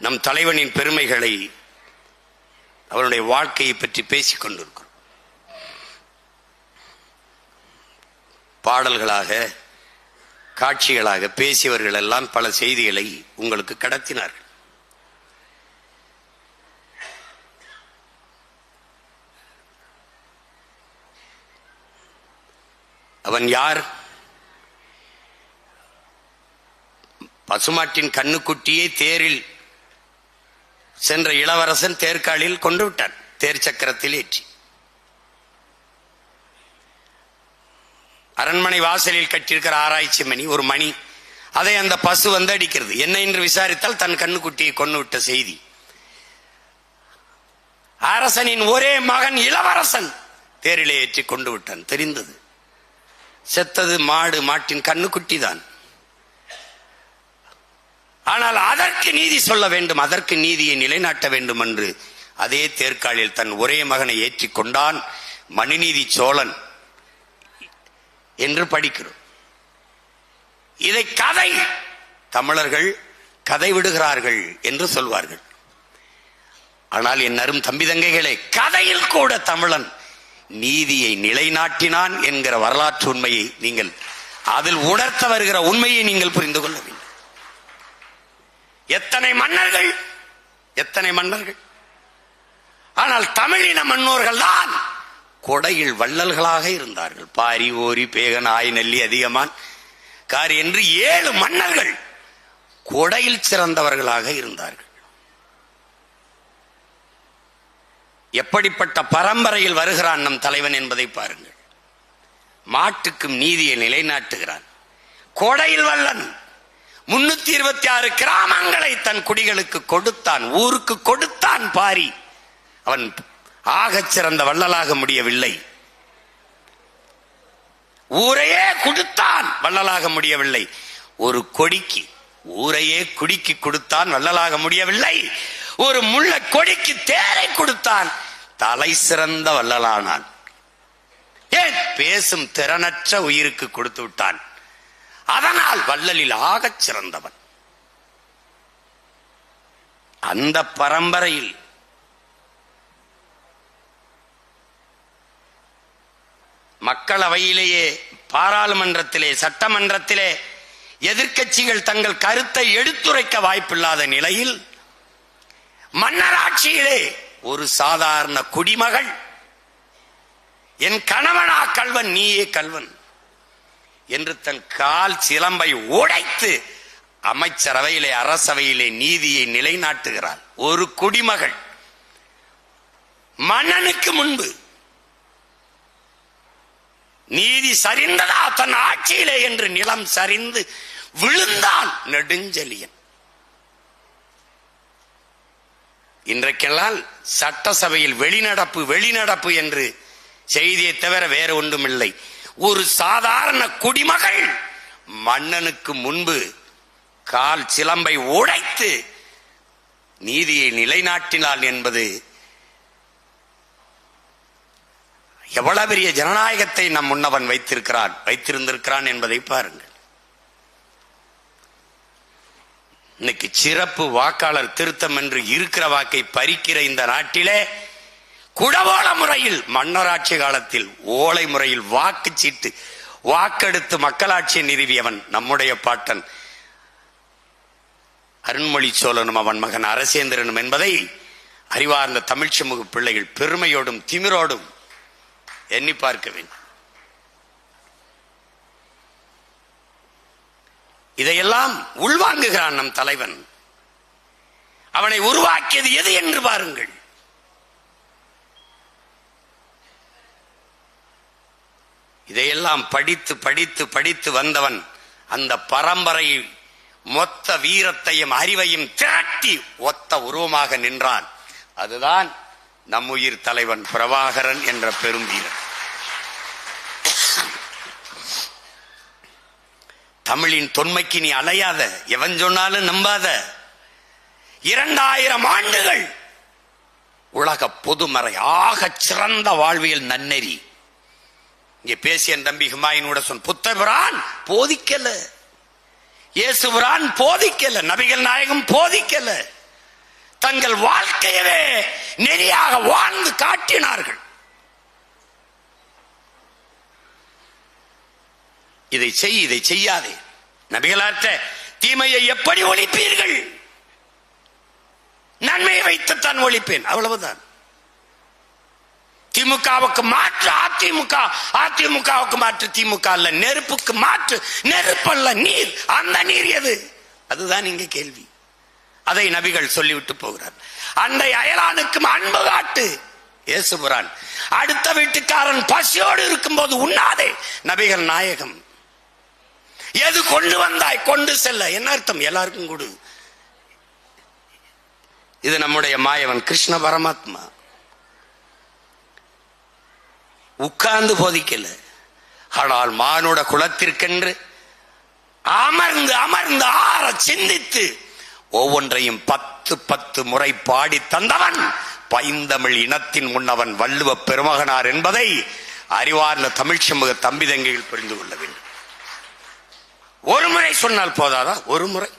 Speaker 1: நம் தலைவனின் பெருமைகளை, அவருடைய வாழ்க்கையை பற்றி பேசிக் கொண்டிருக்கிறோம். பாடல்களாக, காட்சிகளாக பேசியவர்கள் எல்லாம் பல செய்திகளை உங்களுக்கு கடத்தினார்கள். அவன் யார்? பசுமாட்டின் கண்ணுக்குட்டியை தேரில் சென்ற இளவரசன் தேர்காலில் கொண்டு விட்டான், தேர் சக்கரத்தில் ஏற்றி. அரண்மனை வாசலில் கட்டியிருக்கிற ஆராய்ச்சி மணி, ஒரு மணி, அதை அந்த பசு வந்து அடிக்கிறது. என்ன என்று விசாரித்தால் தன் கண்ணுக்குட்டியை கொண்டு விட்ட செய்தி. அரசனின் ஒரே மகன் இளவரசன் தேரிலே ஏற்றி கொண்டு விட்டான். தெரிந்தது, செத்தது மாடு, மாட்டின் கண்ணுக்குட்டி தான். ஆனால் அதற்கு நீதி சொல்ல வேண்டும், அதற்கு நீதியை நிலைநாட்ட வேண்டும் என்று அதே தேர்காலில் தன் ஒரே மகனை ஏற்றி கொண்டான் மனுநீதி சோழன் என்று படிக்கிறோம். இதை கதை தமிழர்கள் கதை விடுகிறார்கள் என்று சொல்வார்கள். ஆனால் என் அரும் தம்பி தங்கைகளே, கதையில் கூட தமிழன் நீதியை நிலைநாட்டினான் என்கிற வரலாற்று உண்மையை நீங்கள், அதில் உணர்த்த வருகிற உண்மையை நீங்கள் புரிந்து கொள்ள வேண்டும். எத்தனை மன்னர்கள், எத்தனை மன்னர்கள்! ஆனால் தமிழின மன்னோர்கள் தான் கொடையில் வள்ளல்களாக இருந்தார்கள். பாரி, ஓரி, பேகன், ஆய், நெல்லி, அதிகமான், காரி என்று 7 மன்னர்கள் கொடையில் சிறந்தவர்களாக இருந்தார்கள். எப்படிப்பட்ட பரம்பரையில் வருகிறான் நம் தலைவன் என்பதை பாருங்கள். மாட்டுக்கும் நீதியை நிலைநாட்டுகிறான். கொடையில் வல்லன். 326 கிராமங்களை தன் குடிகளுக்கு கொடுத்தான், ஊருக்கு கொடுத்தான். பாரி அவன் ஆகச் சிறந்த வள்ளலாக முடியவில்லை. ஊரையே கொடுத்தான், வள்ளலாக முடியவில்லை. ஒரு கொடிக்கு, ஊரையே குடிக்கு கொடுத்தான், வள்ளலாக முடியவில்லை. ஒரு முள்ள கொடிக்கு தேரை கொடுத்தான், தலை சிறந்த வள்ளலானான். ஏன்? பேசும் திறனற்ற உயிருக்கு கொடுத்து விட்டான். அதனால் வள்ளலில் ஆகச் சிறந்தவன். அந்த பரம்பரையில் மக்களவையிலேயே, பாராளுமன்றத்திலே, சட்டமன்றத்திலே எதிர்க்கட்சிகள் தங்கள் கருத்தை எடுத்துரைக்க வாய்ப்பில்லாத நிலையில் மன்னராட்சியிலே ஒரு சாதாரண குடிமகள், என் கணவனா கல்வன், நீயே கல்வன் என்று தன் கால் சிலம்பை உடைத்து அமைச்சரவையிலே, அரசவையிலே நீதியை நிலைநாட்டுகிறார். ஒரு குடிமகள் மன்னனுக்கு முன்பு நீதி சரிந்ததா தன் ஆட்சியிலே என்று நிலம் சரிந்து விழுந்தான் நெடுஞ்செழியன். இன்றைக்கெல்லாம் சட்டசபையில் வெளிநடப்பு வெளிநடப்பு என்று செய்தியை தவிர வேற ஒன்றுமில்லை. ஒரு சாதாரண குடிமகள் மன்னனுக்கு முன்பு கால் சிலம்பை உடைத்து நீதியை நிலைநாட்டினாள் என்பது எவ்வளவு பெரிய ஜனநாயகத்தை நம் முன்னவன் வைத்திருந்திருக்கிறான் என்பதை பாருங்கள். இன்னைக்கு சிறப்பு வாக்காளர் திருத்தம் என்று இருக்கிற வாக்கை பறிக்கிற இந்த நாட்டிலே குடவோல முறையில், மன்னராட்சி காலத்தில் ஓலை முறையில் வாக்குச்சீட்டு வாக்கெடுத்து மக்களாட்சியை நிறுவியவன் நம்முடைய பாட்டன் அருண்மொழி சோழனும் அவன் மகன் அரசேந்திரனும் என்பதை அறிவார்ந்த தமிழ் சமூக பிள்ளைகள் பெருமையோடும் திமிரோடும் எண்ணி பார்க்க வேண்டும். இதையெல்லாம் உள்வாங்குகிறான் நம் தலைவன். அவனை உருவாக்கியது எது என்று பாருங்கள். இதையெல்லாம் படித்து படித்து படித்து வந்தவன் அந்த பரம்பரை மொத்த வீரத்தையும் அறிவையும் திரட்டி ஒத்த உருவமாக நின்றான். அதுதான் நம்முயிர் தலைவன் பிரபாகரன் என்ற பெரும் வீரன். தமிழின் தொன்மைக்கு நீ அலையாத, எவன் சொன்னாலும் நம்பாத. 2000 ஆண்டுகள் உலக பொதுமறை ஆகச் சிறந்த வாழ்வியல் நன்னெறி. இங்கே பேசிய தம்பி ஹுமாயூனோட சொன்ன புத்தபிரான் போதிக்கல, இயேசுபிரான் போதிக்கல, நபிகள் நாயகம் போதிக்கல. தங்கள் வாழ்க்கையவே நெறியாக வாழ்ந்து காட்டினார்கள். இதை செய், இதை செய்யாதே. நபிகளாற்ற தீமையை எப்படி ஒழிப்பீர்கள்? நன்மையை வைத்துத்தான் ஒழிப்பேன், அவ்வளவுதான். திமுகவுக்கு மாற்று அதிமுக, அதிமுகவுக்கு மாற்று திமுக அல்ல. நெருப்புக்கு மாற்று நெருப்பு அல்ல, நீர். அந்த நீர் எது? அதுதான் இங்க கேள்வி. அதை நபிகள் சொல்லிவிட்டு போகிறார். அண்டை அயலானுக்கும் அன்பு காட்டு, இயேசுபிரான். அடுத்த வீட்டுக்காரன் பசியோடு இருக்கும் போது உண்ணாதே, நபிகள் நாயகம். எது கொண்டு வந்தாய் கொண்டு செல்ல, என்ன அர்த்தம்? எல்லாருக்கும் கொடு. இது நம்முடைய மாயவன் கிருஷ்ண பரமாத்மா. உட்கார்ந்து போதிக்கல, ஆனால் மானுட குலத்திற்கென்று அமர்ந்து அமர்ந்து ஆற சிந்தித்து ஒவ்வொன்றையும் 10 முறை பாடி தந்தவன் பைந்தமிழ் இனத்தின் முன்னவன் வள்ளுவ பெருமகனார் என்பதை அறிவார்ந்த தமிழ் சமூக தம்பி தங்கைகள் புரிந்து கொள்ள வேண்டும். ஒரு முறை சொன்னால் போதாதா? ஒரு முறை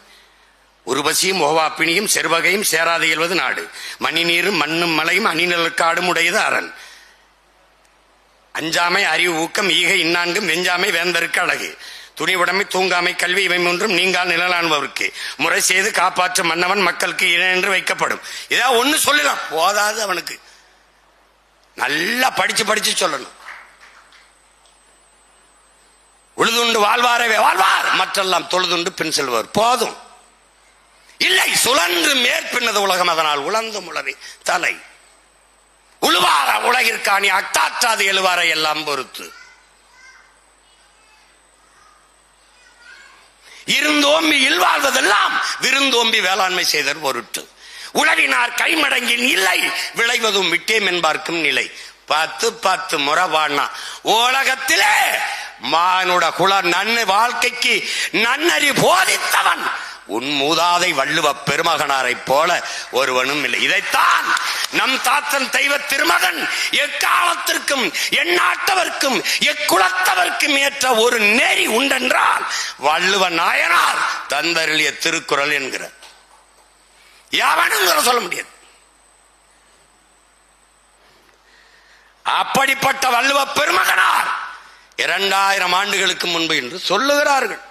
Speaker 1: உருவசியும் ஓவாப்பினியும் செருவகையும் சேராத இயல்வது நாடு. மணி நீரும் மண்ணும் மலையும் அணிநிழற்காடும் உடையது அரண். அஞ்சாமை அறிவு ஊக்கம் ஈகை இந்நான்கும் வெஞ்சாமை வேந்தருக்கு அழகு. துணிவுடைமை தூங்காமை கல்வி இவை மூன்றும் நீங்கால் நிழலான்பவருக்கு. முறை செய்து காப்பாற்றும் மன்னவன் மக்களுக்கு இணையென்று வைக்கப்படும். இதான் ஒண்ணு சொல்லலாம், போதாது அவனுக்கு. நல்லா படிச்சு சொல்லணும். உழுதுண்டு வாழ்வாரே வாழ்வார், மற்றெல்லாம் தொழுதுண்டு பின் செல்வார். போதும். இல்லை, சுழன்று மேற்பின்னது உலகம், அதனால் உழந்து முளவி தலை. உழுவார உலகிற்காணி அட்டாற்றாது எழுவார எல்லாம் பொறுத்து. இருந்தோம்பி இல்வாழ்வதெல்லாம் விருந்தோம்பி வேளாண்மை செய்தர் பொருட்டு. உழவினார் கைமடங்கில் இல்லை, விளைவதும் விட்டேம் என்பார்க்கும் நிலை. 10 முறை வாழா உலகத்திலே மானுட குல நன்மை வாழ்க்கைக்கு நன்னறி போதித்தவன் உன் மூதாதை வள்ளுவ பெருமகனாரை போல ஒருவனும் இல்லை. இதைத்தான் நம் தாத்தன் தெய்வ திருமகன் எக்காலத்திற்கும் எந்நாட்டவர்க்கும் எக்குலத்தவர்க்கும் ஏற்ற ஒரு நெறி உண்டென்றால் வள்ளுவ நாயனார் தந்தருளிய திருக்குறள் என்கிற யாவனும் சொல்ல முடியாது. அப்படிப்பட்ட வள்ளுவ பெருமகனார் 2000 ஆண்டுகளுக்கு முன்பு என்று சொல்லுகிறார்கள்.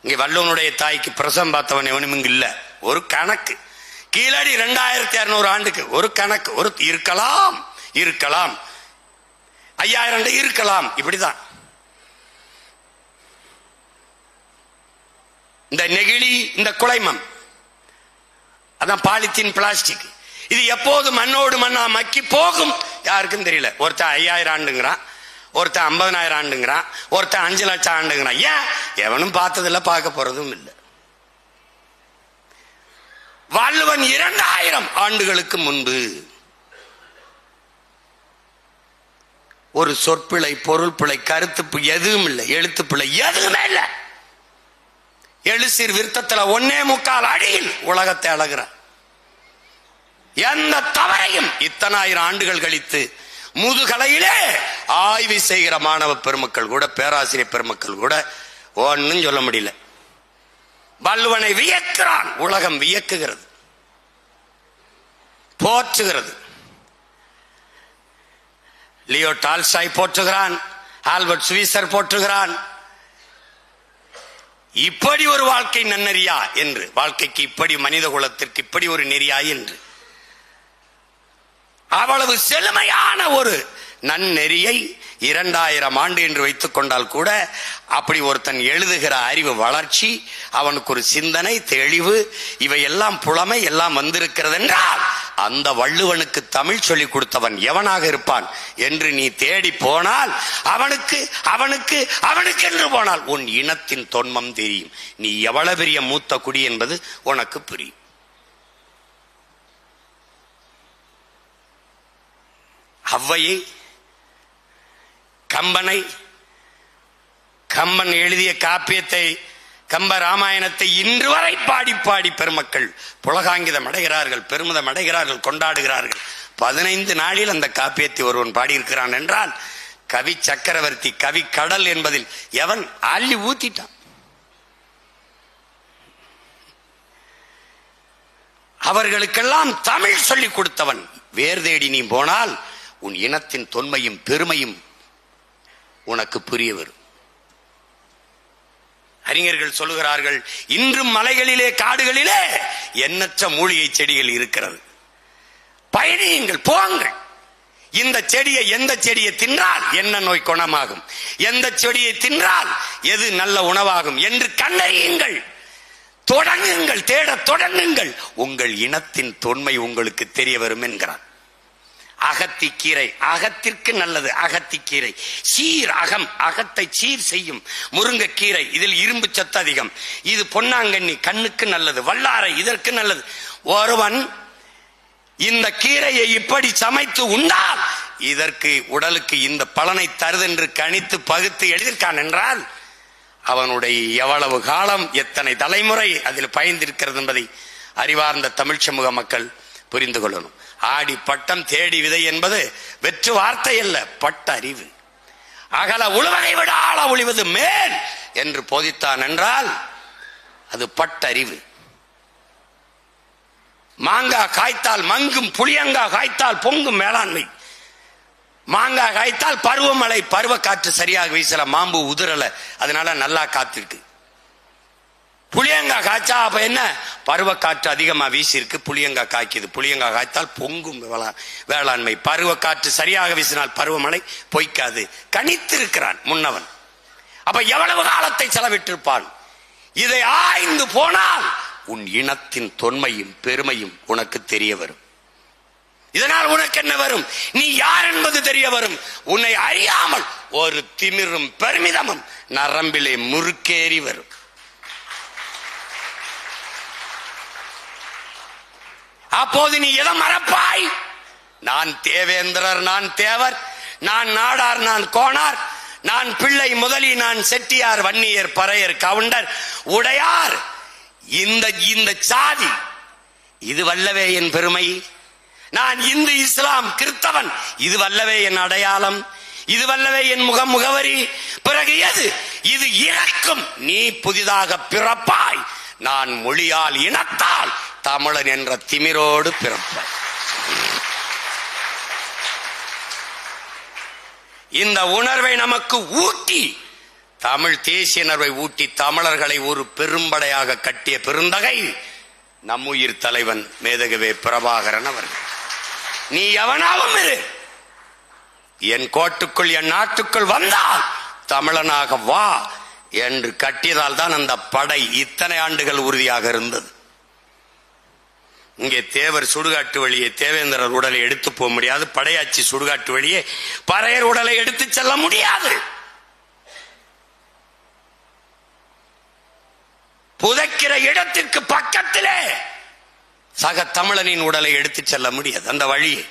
Speaker 1: இங்க வள்ளுவனுடைய தாய்க்கு பிரசவம் பார்த்தவன் எவனும் இங்கு இல்ல. ஒரு கணக்கு கீழடி 2600 ஆண்டுக்கு ஒரு கணக்கு. ஒரு இருக்கலாம் 5000 இருக்கலாம். இப்படிதான் இந்த நெகிழி, இந்த குலைமம், அதான் பாலித்தீன் பிளாஸ்டிக். இது எப்போது மண்ணோடு மண்ணா மக்கி போகும் யாருக்கும் தெரியல. ஒருத்தன் 5000 ஆண்டுங்கிறான், ஒருத்தன் 50000 ஆண்டுங்கிறான், ஒருத்தன் 5 லட்சம் ஆண்டுங்கிறான். ஏன்? எவனும் பார்த்ததில்ல, பார்க்க போறதும் இல்லை. வள்ளுவன் 2000 ஆண்டுகளுக்கு முன்பு ஒரு சொற்பிழை, பொருள் பிழை, கருத்து எதுவும் இல்லை, எழுத்து பிழை எதுவுமே இல்லை. எழுசீர் விருத்தத்தில் 1.25 அடியில் உலகத்தை அழகிறார். எந்த தவறையும் இத்தனாயிரம் ஆண்டுகள் கழித்து முதுகலையிலே ஆய்வு செய்கிற மாணவ பெருமக்கள் கூட, பேராசிரியர் பெருமக்கள் கூட ஒன்னும் சொல்ல முடியல. வள்ளுவனை வியக்கிறான், உலகம் வியக்குகிறது, போற்றுகிறது. லியோ டால்ஸ்டாய் போற்றுகிறான், ஆல்பர்ட் சுவிசர் போற்றுகிறான். இப்படி ஒரு வாழ்க்கை நன்னெறியா என்று, வாழ்க்கைக்கு இப்படி மனித குலத்திற்கு இப்படி ஒரு நெறியா என்று, அவ்வளவு செழுமையான ஒரு நன்னெறியை 2000 ஆண்டு என்று வைத்துக் கொண்டால் கூட அப்படி ஒருத்தன் எழுதுகிற அறிவு வளர்ச்சி, அவனுக்கு ஒரு சிந்தனை தெளிவு, இவையெல்லாம் புலமை எல்லாம் வந்திருக்கிறது என்றால் அந்த வள்ளுவனுக்கு தமிழ் சொல்லிக் கொடுத்தவன் எவனாக இருப்பான் என்று நீ தேடி போனால் அவனுக்கு அவனுக்கு அவனுக்கு என்று போனால் உன் இனத்தின் தொன்மம் தெரியும். நீ எவ்வளவு பெரிய மூத்த குடி என்பது உனக்கு புரியும். அவ்வையை, கம்பனை, கம்பன் எழுதிய காப்பியத்தை, கம்ப ராமாயணத்தை இன்று வரை பாடி பாடி பெருமக்கள் புலகாங்கிதம் அடைகிறார்கள், பெருமிதம் அடைகிறார்கள், கொண்டாடுகிறார்கள். 15 நாளில் அந்த காப்பியத்தை ஒருவன் பாடியிருக்கிறான் என்றால் கவி சக்கரவர்த்தி, கவி கடல் என்பதில் எவன் அள்ளி ஊத்திட்டான். அவர்களுக்கெல்லாம் தமிழ் சொல்லிக் கொடுத்தவன். வேர் தேடி நீ போனால் உன் இனத்தின் தொன்மையும் பெருமையும் உனக்கு புரிய வரும். அறிஞர்கள் சொல்லுகிறார்கள், இன்றும் மலைகளிலே காடுகளிலே எண்ணற்ற மூலிகை செடிகள் இருக்கிறது. பயணியுங்கள், போங்கள். இந்த செடியை, எந்த செடியை தின்றால் என்ன நோய் குணமாகும், எந்த செடியை தின்றால் எது நல்ல உணவாகும் என்று கண்டறியுங்கள். தொடங்குங்கள், தேட தொடங்குங்கள். உங்கள் இனத்தின் தொன்மை உங்களுக்கு தெரிய வரும் என்கிறார். அகத்திக்கீரை அகத்திற்கு நல்லது. அகத்திக்கீரை சீர் அகம், அகத்தை சீர் செய்யும். முருங்கைக்கீரை, இதில் இரும்பு சத்து அதிகம். இது பொன்னாங்கண்ணி, கண்ணுக்கு நல்லது. வல்லாரை இதற்கு நல்லது. ஒருவன் இந்த கீரையை இப்படி சமைத்து உண்டால் இதற்கு உடலுக்கு இந்த பலனை தருதென்று கணித்து பகுத்து எழுதியிருக்கான் என்றால் அவனுடைய எவ்வளவு காலம், எத்தனை தலைமுறை அதில் பயந்திருக்கிறது என்பதை அறிவார்ந்த தமிழ் சமூக மக்கள் புரிந்து கொள்ளணும். ஆடி பட்டம் தேடி விதை என்பது வெற்று வார்த்தை அல்ல, பட்ட அறிவு. அகல உழுவதை விட ஆழ ஒளிவது மேல் என்று போதித்தான் என்றால் அது பட்டறிவு. மாங்காய் காய்த்தால் மங்கும், புளியங்காய் காய்த்தால் பொங்கும் மேலாண்மை. மாங்காய் காய்த்தால் பருவமழை, பருவ காற்று சரியாக வீசல, மாம்பு உதிரல, அதனால நல்லா காத்திருக்கு. புளியங்காய் காய்ச்சா அப்ப என்ன, பருவ காற்று அதிகமா வீசி இருக்கு, புளியங்காய் காய்க்குது. புளியங்காய் காய்த்தால் பொங்கும் வேளாண்மை. பருவ காற்று சரியாக வீசினால் பருவமழை பொய்க்காது. கணித்திருக்கிறான் முன்னவன். அப்ப எவ்வளவு காலத்தை செலவிட்டிருப்பான். இதை ஆய்ந்து போனால் உன் இனத்தின் தொன்மையும் பெருமையும் உனக்கு தெரிய வரும். இதனால் உனக்கு என்ன வரும், நீ யார் என்பது தெரிய வரும். உன்னை அறியாமல் ஒரு திமிரும் பெருமிதமும் நரம்பிலே முறுக்கேறி வரும். அப்போது நீ எதை மறப்பாய்? நான் தேவேந்திரர், நான் தேவர், நான் நாடார், நான் கோணார், நான் பிள்ளை முதலி, நான் செட்டியார், வன்னியர், பறையர், கவுண்டர், உடையார். இந்த சாதி இது வல்லவே என் பெருமை. நான் இந்து, இஸ்லாம், கிறிஸ்தவன், இது வல்லவே என் அடையாளம், இது வல்லவே என் முகவரி. பிறகு எது? இது இறக்கும். நீ புதிதாக பிறப்பாய். நான் மொழியால் இனத்தால் தமிழன் என்ற திமிரோடு பிறப்பாய். இந்த உணர்வை நமக்கு ஊட்டி, தமிழ் தேசிய உணர்வை ஊட்டி தமிழர்களை ஒரு பெரும்படையாக கட்டிய பெருந்தகை நம்முயிர் தலைவன் மேதகவே பிரபாகரன் அவர்கள். நீ எவனாவும் இரு, என் கோட்டுக்குள் என் நாட்டுக்குள் வந்தால் தமிழனாக வா என்று கட்டியதால் தான் அந்த படை இத்தனை ஆண்டுகள் உறுதியாக இருந்தது. இங்கே தேவர் சுடுகாட்டு வழியே தேவேந்திரர் உடலை எடுத்து போக முடியாது, படையாட்சி சுடுகாட்டு வழியே பறையர் உடலை எடுத்து செல்ல முடியாது. புதைக்கிற இடத்திற்கு பக்கத்திலே சக தமிழனின் உடலை எடுத்து செல்ல முடியாது. அந்த வழியே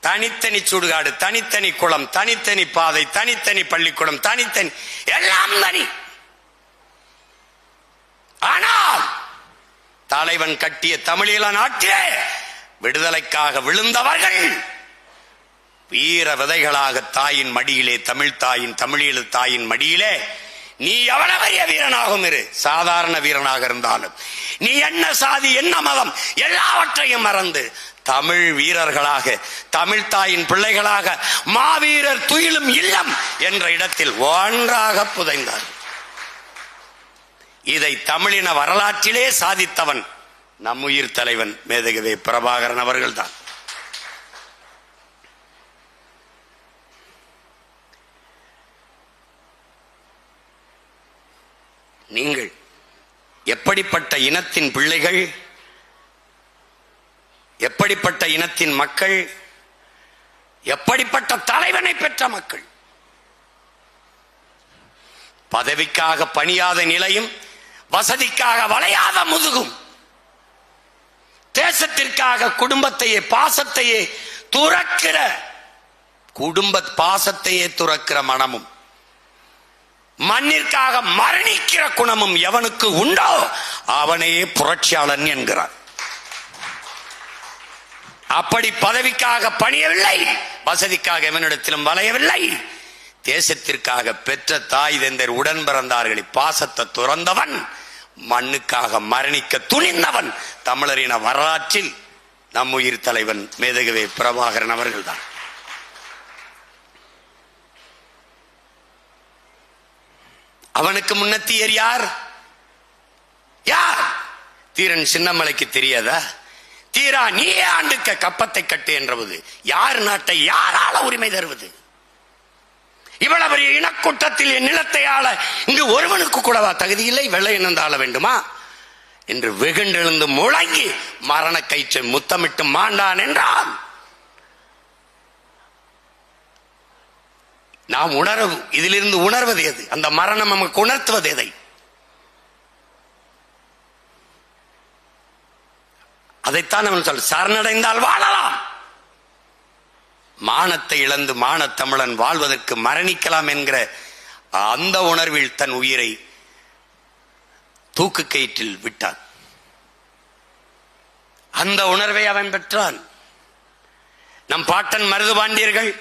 Speaker 1: தனித்தனி சுடுகாடு, தனித்தனி குளம், தனித்தனி பாதை, தனித்தனி பள்ளிக்கூடம், தனித்தனி எல்லாம் தனி. ஆனால் தலைவன் கட்டிய தமிழீழ நாட்டிலே விடுதலைக்காக விழுந்தவர்கள் வீர விதைகளாக தாயின் மடியிலே, தமிழ் தாயின், தமிழீழ தாயின் மடியிலே நீ எவ்வளவு பெரிய வீரனாகவும் இரு, சாதாரண வீரனாக இருந்தாலும் நீ என்ன சாதி என்ன மதம் எல்லாவற்றையும் மறந்து தமிழ் வீரர்களாக, தமிழ் தாயின் பிள்ளைகளாக மாவீரர் துயிலும் இல்லம் என்ற இடத்தில் ஒன்றாக புதைந்தார். இதை தமிழின வரலாற்றிலே சாதித்தவன் நம்முயிர் தலைவன் மேதகவே பிரபாகரன் அவர்கள்தான். நீங்கள் எப்படிப்பட்ட இனத்தின் பிள்ளைகள், எப்படிப்பட்ட இனத்தின் மக்கள், எப்படிப்பட்ட தலைவனை பெற்ற மக்கள். பதவிக்காக பணியாத நிலையும், வசதிக்காக வளையாத முதுகும், தேசத்திற்காக குடும்பத்தையே பாசத்தையே துறக்கிற, குடும்ப பாசத்தையே துறக்கிற மனமும், மண்ணிற்காக மரணிக்கிற குணமும் எவனுக்கு உண்டோ அவனையே புரட்சியாளன் என்கிறார். அப்படி பதவிக்காக பணியவில்லை, வசதிக்காக எவனிடத்திலும் வளையவில்லை, தேசத்திற்காக பெற்ற தாய் தந்தர் உடன் பிறந்தார்களை பாசத்தை துறந்தவன், மண்ணுக்காக மரணிக்க துணிந்தவன் தமிழரின வரலாற்றில் நம்முயிர் தலைவன் மேதகவே பிரபாகரன் அவர்கள்தான். அவனுக்கு முன்னத்தியர் யார்? யார்? தீரன் சின்னமலைக்கு தெரியாதா? தீரா நீ ஆண்டுக்க கப்பத்தை கட்டு என்றவது யார் நாட்டை யாரால உரிமை தருவது? இவ்வளவு பெரிய இனக்கூட்டத்தில் என் நிலத்தை ஆள இங்கு ஒருவனுக்கு கூடவா தகுதி இல்லை? வெள்ளை இனந்து ஆள வேண்டுமா என்று வெகுண்டெழுந்து முழங்கி மரண கயிற்றை முத்தமிட்டு மாண்டான் என்றால் நாம் இதிலிருந்து உணர்வது எது? அந்த மரணம் நமக்கு உணர்த்துவது எதை? அதைத்தான் அவன் சொல், சரணடைந்தால் வாழலாம், மானத்தை இழந்து மானத்தமிழன் வாழ்வதற்கு மரணிக்கலாம் என்கிற அந்த உணர்வில் தன் உயிரை தூக்கு கயிற்றில் விட்டான். அந்த உணர்வை அவன் பெற்றான். நம் பாட்டன் மருதுபாண்டியர்கள்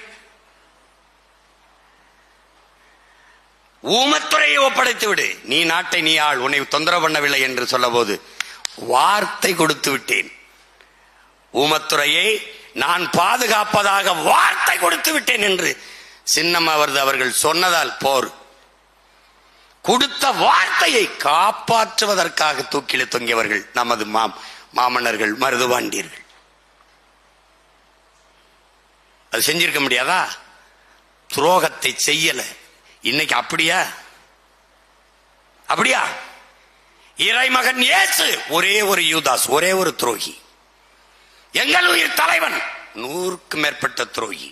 Speaker 1: ஊமத்துறையை ஒப்படைத்து விடு, நீ நாட்டை நீ ஆள், உன்னை தொந்தரவு பண்ணவில்லை என்று சொல்ல போது வார்த்தை கொடுத்து விட்டேன். ஊமத்துறையை நான் பாதுகாப்பதாக வார்த்தை கொடுத்து விட்டேன் என்று சின்னம் அவர்கள் சொன்னதால் போர். கொடுத்த வார்த்தையை காப்பாற்றுவதற்காக தூக்கில தொங்கியவர்கள் நமது மாமன்னர்கள், மருதுபாண்டியர்கள். அது செஞ்சிருக்க முடியாதா? துரோகத்தை செய்யல. இன்னைக்கு அப்படியா? அப்படியா? இறைமகன் இயேசு ஒரே ஒரு யூதாஸ், ஒரே ஒரு துரோகி. எங்கள் உயிர் தலைவன் 100க்கு மேற்பட்ட துரோகி.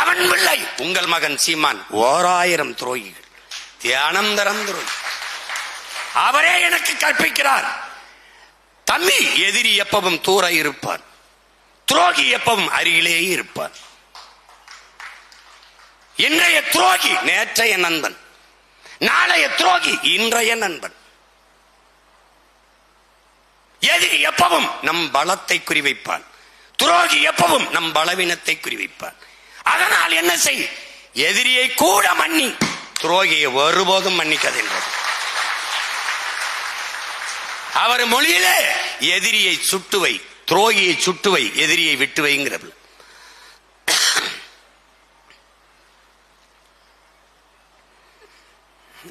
Speaker 1: அவன் பிள்ளை உங்கள் மகன் சீமான் 1000 துரோகிகள், தியானந்தரம் துரோகி. அவரே எனக்கு கற்பிக்கிறார், தம்பி, எதிரி எப்பவும் தூர இருப்பான், துரோகி எப்பவும் அருகிலே இருப்பான். இன்றைய துரோகி நேற்றைய நண்பன், நாளைய துரோகி இன்றைய நண்பன். எதிரி எப்பவும் நம் பலத்தை குறிவைப்பான், துரோகி எப்பவும் நம் பலவீனத்தை குறிவைப்பான். அதனால் என்ன செய்? எதிரியை கூட மன்னி, துரோகியை ஒருபோதும் மன்னிக்கதில்லை. அவர் மொழியிலே எதிரியை சுட்டுவை, துரோகியை சுட்டுவை, எதிரியை விட்டு வைங்கிறது.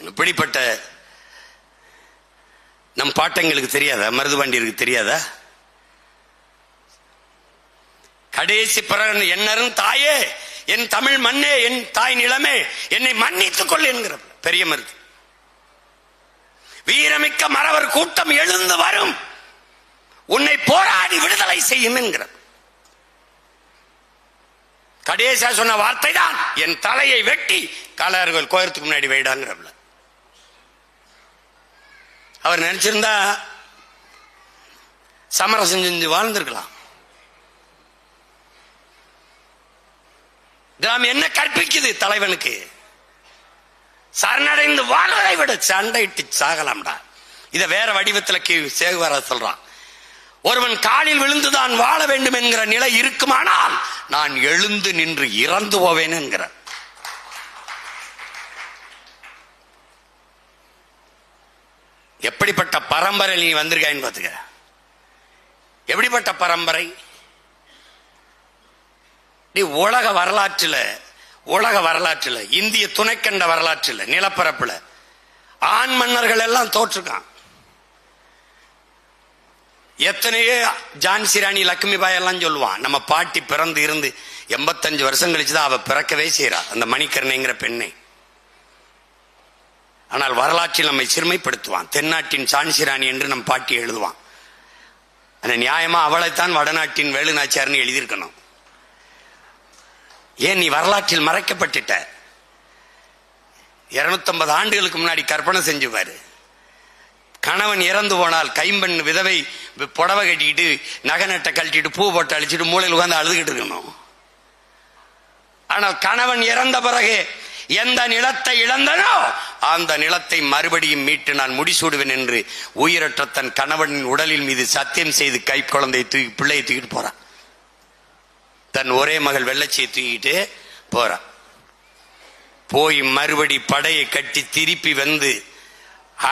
Speaker 1: இப்படிப்பட்ட நம் பாட்டங்களுக்கு தெரியாதா? மருதுபாண்டியருக்கு தெரியாதா? கடைசி பிறகு என்னரும் தாயே, என் தமிழ் மண்ணே, என் தாய் நிலமே, என்னை மன்னித்துக் கொள் என்கிற பெரிய மருது. வீரமிக்க மறவர் கூட்டம் எழுந்து வரும், உன்னை போராடி விடுதலை செய்யும் என்கிற கடைசியா சொன்ன வார்த்தை தான், என் தலையை வெட்டி காளையார்கள் கோயிலுக்கு முன்னாடி வைடாங்கிற. அவர் நினைச்சிருந்தா சமரசம் செஞ்சு வாழ்ந்திருக்கலாம். என்ன கற்பிக்குது தலைவனுக்கு? சரணடைந்து வாழ்வதை விட சண்டையிட்டு சாகலாம்டா. இத வேற வடிவத்தில் சேகுவார சொல்றான். ஒருவன் காலில் விழுந்துதான் வாழ வேண்டும் என்கிற நிலை இருக்குமானால் நான் எழுந்து நின்று இறந்து போவேன் என்கிற. எப்படிப்பட்ட பரம்பரை நீ வந்திருக்காயின்னு பாத்துக்க. எப்படிப்பட்ட பரம்பரை நீ? உலக வரலாற்றில் இந்திய துணைக்கண்ட வரலாற்றில் நிலப்பரப்புல ஆண் மன்னர்கள் எல்லாம் தோற்றுக்கான். எத்தனையோ ஜான்சி ராணி லட்சுமிபாய் எல்லாம் சொல்லுவான். நம்ம பாட்டி பிறந்து இருந்து 85 வருஷம் கழிச்சுதான் அவ பிறக்கவே செய்யறா, அந்த மணிக்கர்ணைங்கிற பெண்ணை. ஆனால் வரலாற்றில் நம்மை சிறுமைப்படுத்துவான். தென்னாட்டின் ஜான்சி ராணி என்று நம் பாட்டி எழுதுவான். அந்த நியாயமா அவளைத்தான் வடநாட்டின் வேலுநாச்சியார்னு எழுதியிருக்கணும். ஏன் நீ வரலாற்றில் மறைக்கப்பட்டுட்ட? 250 ஆண்டுகளுக்கு முன்னாடி கற்பனை செஞ்சுவாரு. கணவன் இறந்து போனால் கைம்பெண் விதவை புடவை கட்டிக்கிட்டு நகை நட்டை கழட்டிட்டு பூ போட்டு அழிச்சிட்டு மூலையில் உட்கார்ந்து அழுதுகிட்டு இருக்கணும். ஆனால் கணவன் இறந்த பிறகு எந்த நிலத்தை இழந்தனோ அந்த நிலத்தை மறுபடியும் மீட்டு நான் முடிசூடுவேன் என்று உயிரற்ற தன் கணவனின் உடலின் மீது சத்தியம் செய்து கை குழந்தை தூக்கி பிள்ளையை தூக்கிட்டு போறான். தன் ஒரே மகள் வெள்ளச்சியை தூக்கிட்டு போறான். போய் மறுபடி படையை கட்டி திருப்பி வந்து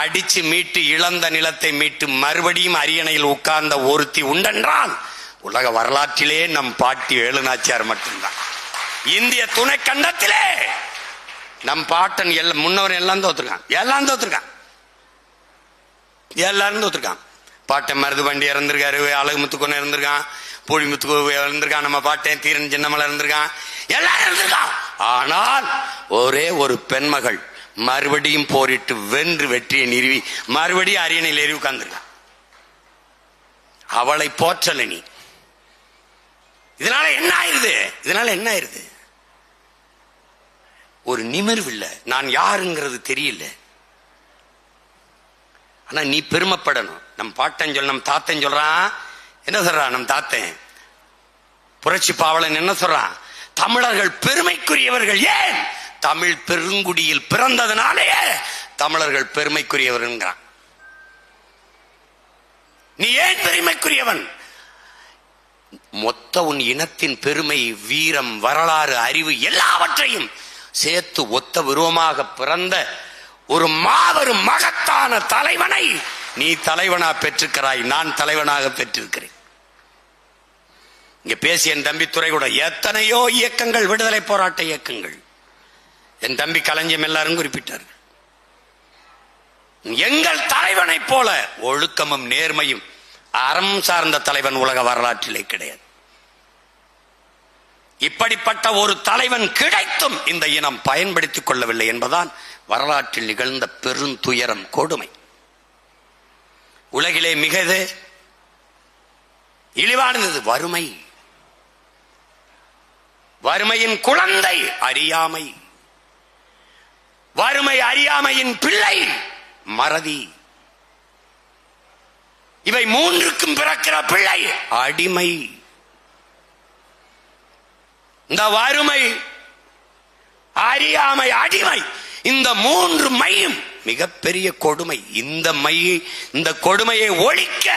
Speaker 1: அடிச்சு மீட்டு இழந்த நிலத்தை மீட்டு மறுபடியும் அரியணையில் உட்கார்ந்த ஒருத்தி உண்டென்றால் உலக வரலாற்றிலே நம் பாட்டி வேலுநாச்சியார் மட்டும்தான். இந்திய துணை கண்டத்திலே நம் பாட்டன் முன்னவர் எல்லாம் தோத்துருக்கான். எல்லாரும் தோத்துருக்கான். பாட்டன் மருதுபாண்டி இறந்திருக்காரு, அழகு முத்துக்கொன்னு இறந்திருக்கான், பூழி முத்துக்கு இறந்திருக்கான், நம்ம பாட்டன் தீரன் சின்னமலை இறந்திருக்கான், எல்லாரும் இறந்திருக்கான். ஆனால் ஒரே ஒரு பெண்மகள் மறுபடியும் போரிட்டு வென்று வெற்றியை நிறுவி மறுபடியும் அரியணையில் ஏறி உட்கார்ந்திருக்கான். அவளை போற்றல நீ. இதனால என்ன ஆயிருது? ஒரு நிமிர்வு இல்ல. நான் யாருங்கிறது தெரியல. ஆனா நீ பெருமைப்படணும். நம் பாட்டன் நம் தாத்தன் சொல்றான். என்ன சொல்றான் நம் தாத்தன்? புரட்சி பாவலன் என்ன சொல்றான்? தமிழர்கள் பெருமைக்குரியவர்கள். ஏன்? தமிழ் பெருங்குடியில் பிறந்ததுனாலேயே தமிழர்கள் பெருமைக்குரியவர்கள். நீ ஏன் பெருமைக்குரியவன்? மொத்த உன் இனத்தின் பெருமை, வீரம், வரலாறு, அறிவு எல்லாவற்றையும் சேர்த்து ஒத்த விருவமாக பிறந்த ஒரு மாபெரும் மகத்தான தலைவனை நீ தலைவனா பெற்றிருக்கிறாய், நான் தலைவனாக பெற்றிருக்கிறேன். இங்க பேசிய என் தம்பி துரைக்கூட எத்தனையோ இயக்கங்கள், விடுதலை போராட்ட இயக்கங்கள், என் தம்பி களஞ்சியம் எல்லாரும் குறிப்பிட்டார்கள். எங்கள் தலைவனை போல ஒழுக்கமும் நேர்மையும் அறம் சார்ந்த தலைவன் உலக வரலாற்றிலே கிடையாது. இப்படிப்பட்ட ஒரு தலைவன் கிடைத்தும் இந்த இனம் பயன்படுத்திக் கொள்ளவில்லை என்பதான் வரலாற்றில் நிகழ்ந்த பெருந்துயரம், கொடுமை. உலகிலே மிக இழிவானது வறுமை. வறுமையின் குழந்தை அறியாமை, வறுமை அறியாமையின் பிள்ளை மறதி. இவை மூன்றுக்கும் பிறக்கிற பிள்ளை அடிமை. இந்த வறுமை, அறியாமை, அடிமை, இந்த மூன்று மையும் மிகப்பெரிய கொடுமை. இந்த கொடுமையை ஒழிக்க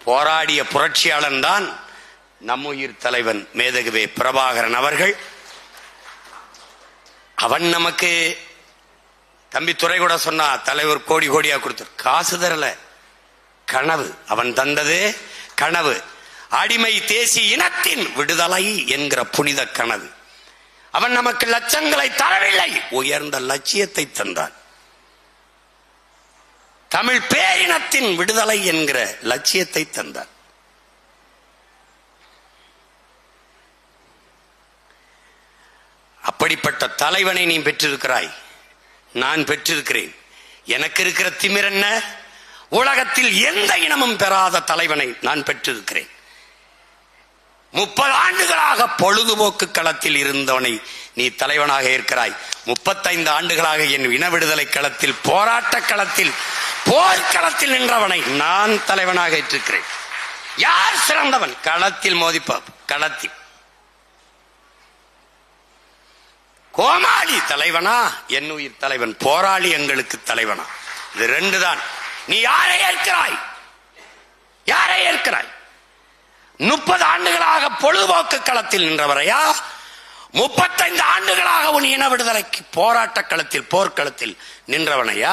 Speaker 1: போராடிய புரட்சியாளன் தான் நம்முயிர் தலைவன் மேதகுவே பிரபாகரன் அவர்கள். அவன் நமக்கு தம்பி துரை கூட சொன்னா, தலைவர் கோடி கோடியா கொடுத்தார், காசு தரல, கனவு. அவன் தந்தது கனவு, அடிமை தேசிய இனத்தின் விடுதலை என்கிற புனித கனவு. அவன் நமக்கு லட்சங்களை தரவில்லை, உயர்ந்த லட்சியத்தை தந்தான். தமிழ் பேரினத்தின் விடுதலை என்கிற லட்சியத்தை தந்தான். அப்படிப்பட்ட தலைவனை நீ பெற்றிருக்கிறாய், நான் பெற்றிருக்கிறேன். எனக்கு இருக்கிற திமிர் என்ன? உலகத்தில் எந்த இனமும் பெறாத தலைவனை நான் பெற்றிருக்கிறேன். 30 ஆண்டுகளாக பொழுதுபோக்கு களத்தில் இருந்தவனை நீ தலைவனாக இருக்கிறாய். 35 ஆண்டுகளாக என் இன விடுதலை களத்தில், போராட்ட களத்தில், போர்க்களத்தில் நின்றவனை நான் தலைவனாக ஏற்றிருக்கிறேன். யார் சிறந்தவன்? களத்தில் மோதிப்பார். களத்தில் கோமாளி தலைவனா, என் உயிர் தலைவன் போராளி எங்களுக்கு தலைவனா? இது ரெண்டு தான். நீ யாரை ஏற்கிறாய்? யாரை ஏற்கிறாய்? 30 ஆண்டுகளாக பொழுதுபோக்கு களத்தில் நின்றவரையா? 35 ஆண்டுகளாக உன் இன விடுதலைக்கு போராட்ட களத்தில், போர்க்களத்தில் நின்றவனையா?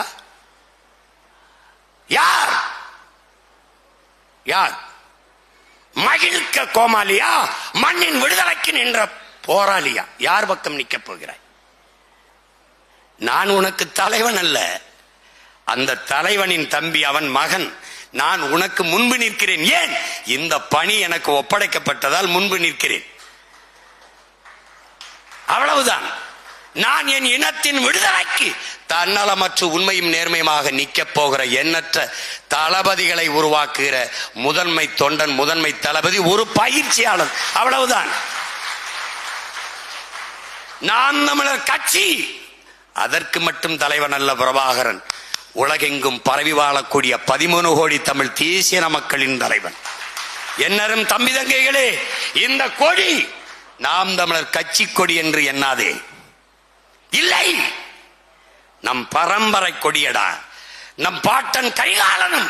Speaker 1: யார் யார்? மகிழ்க்க கோமாளியா, மண்ணின் விடுதலைக்கு நின்ற போராளியா? யார் பக்கம் நிக்க போகிறாய்? நான் உனக்கு தலைவன் அல்ல, அந்த தலைவனின் தம்பி, அவன் மகன். நான் உனக்கு முன்பு நிற்கிறேன். ஏன்? இந்த பணி எனக்கு ஒப்படைக்கப்பட்டதால் முன்பு நிற்கிறேன், அவ்வளவுதான். நான் என் இனத்தின் விடுதலைக்கு தன்னலமற்ற உண்மையும் நேர்மையுமாக நிற்க போகிற எண்ணற்ற தளபதிகளை உருவாக்குகிற முதன்மை தொண்டன், முதன்மை தளபதி, ஒரு பயிற்சியாளர், அவ்வளவுதான். நாம் தமிழர் கட்சி அதற்கு மட்டும் தலைவன் அல்ல பிரபாகரன். உலகெங்கும் பரவி வாழக்கூடிய 13 கோடி தமிழ் தேசிய மக்களின் தலைவன். என்னரும் தம்பி தங்கைகளே, இந்த கொடி நாம் தமிழர் கட்சி கொடி என்று எண்ணாதே. இல்லை, நம் பரம்பரை கொடியடா. நம் பாட்டன் கைகாலனும்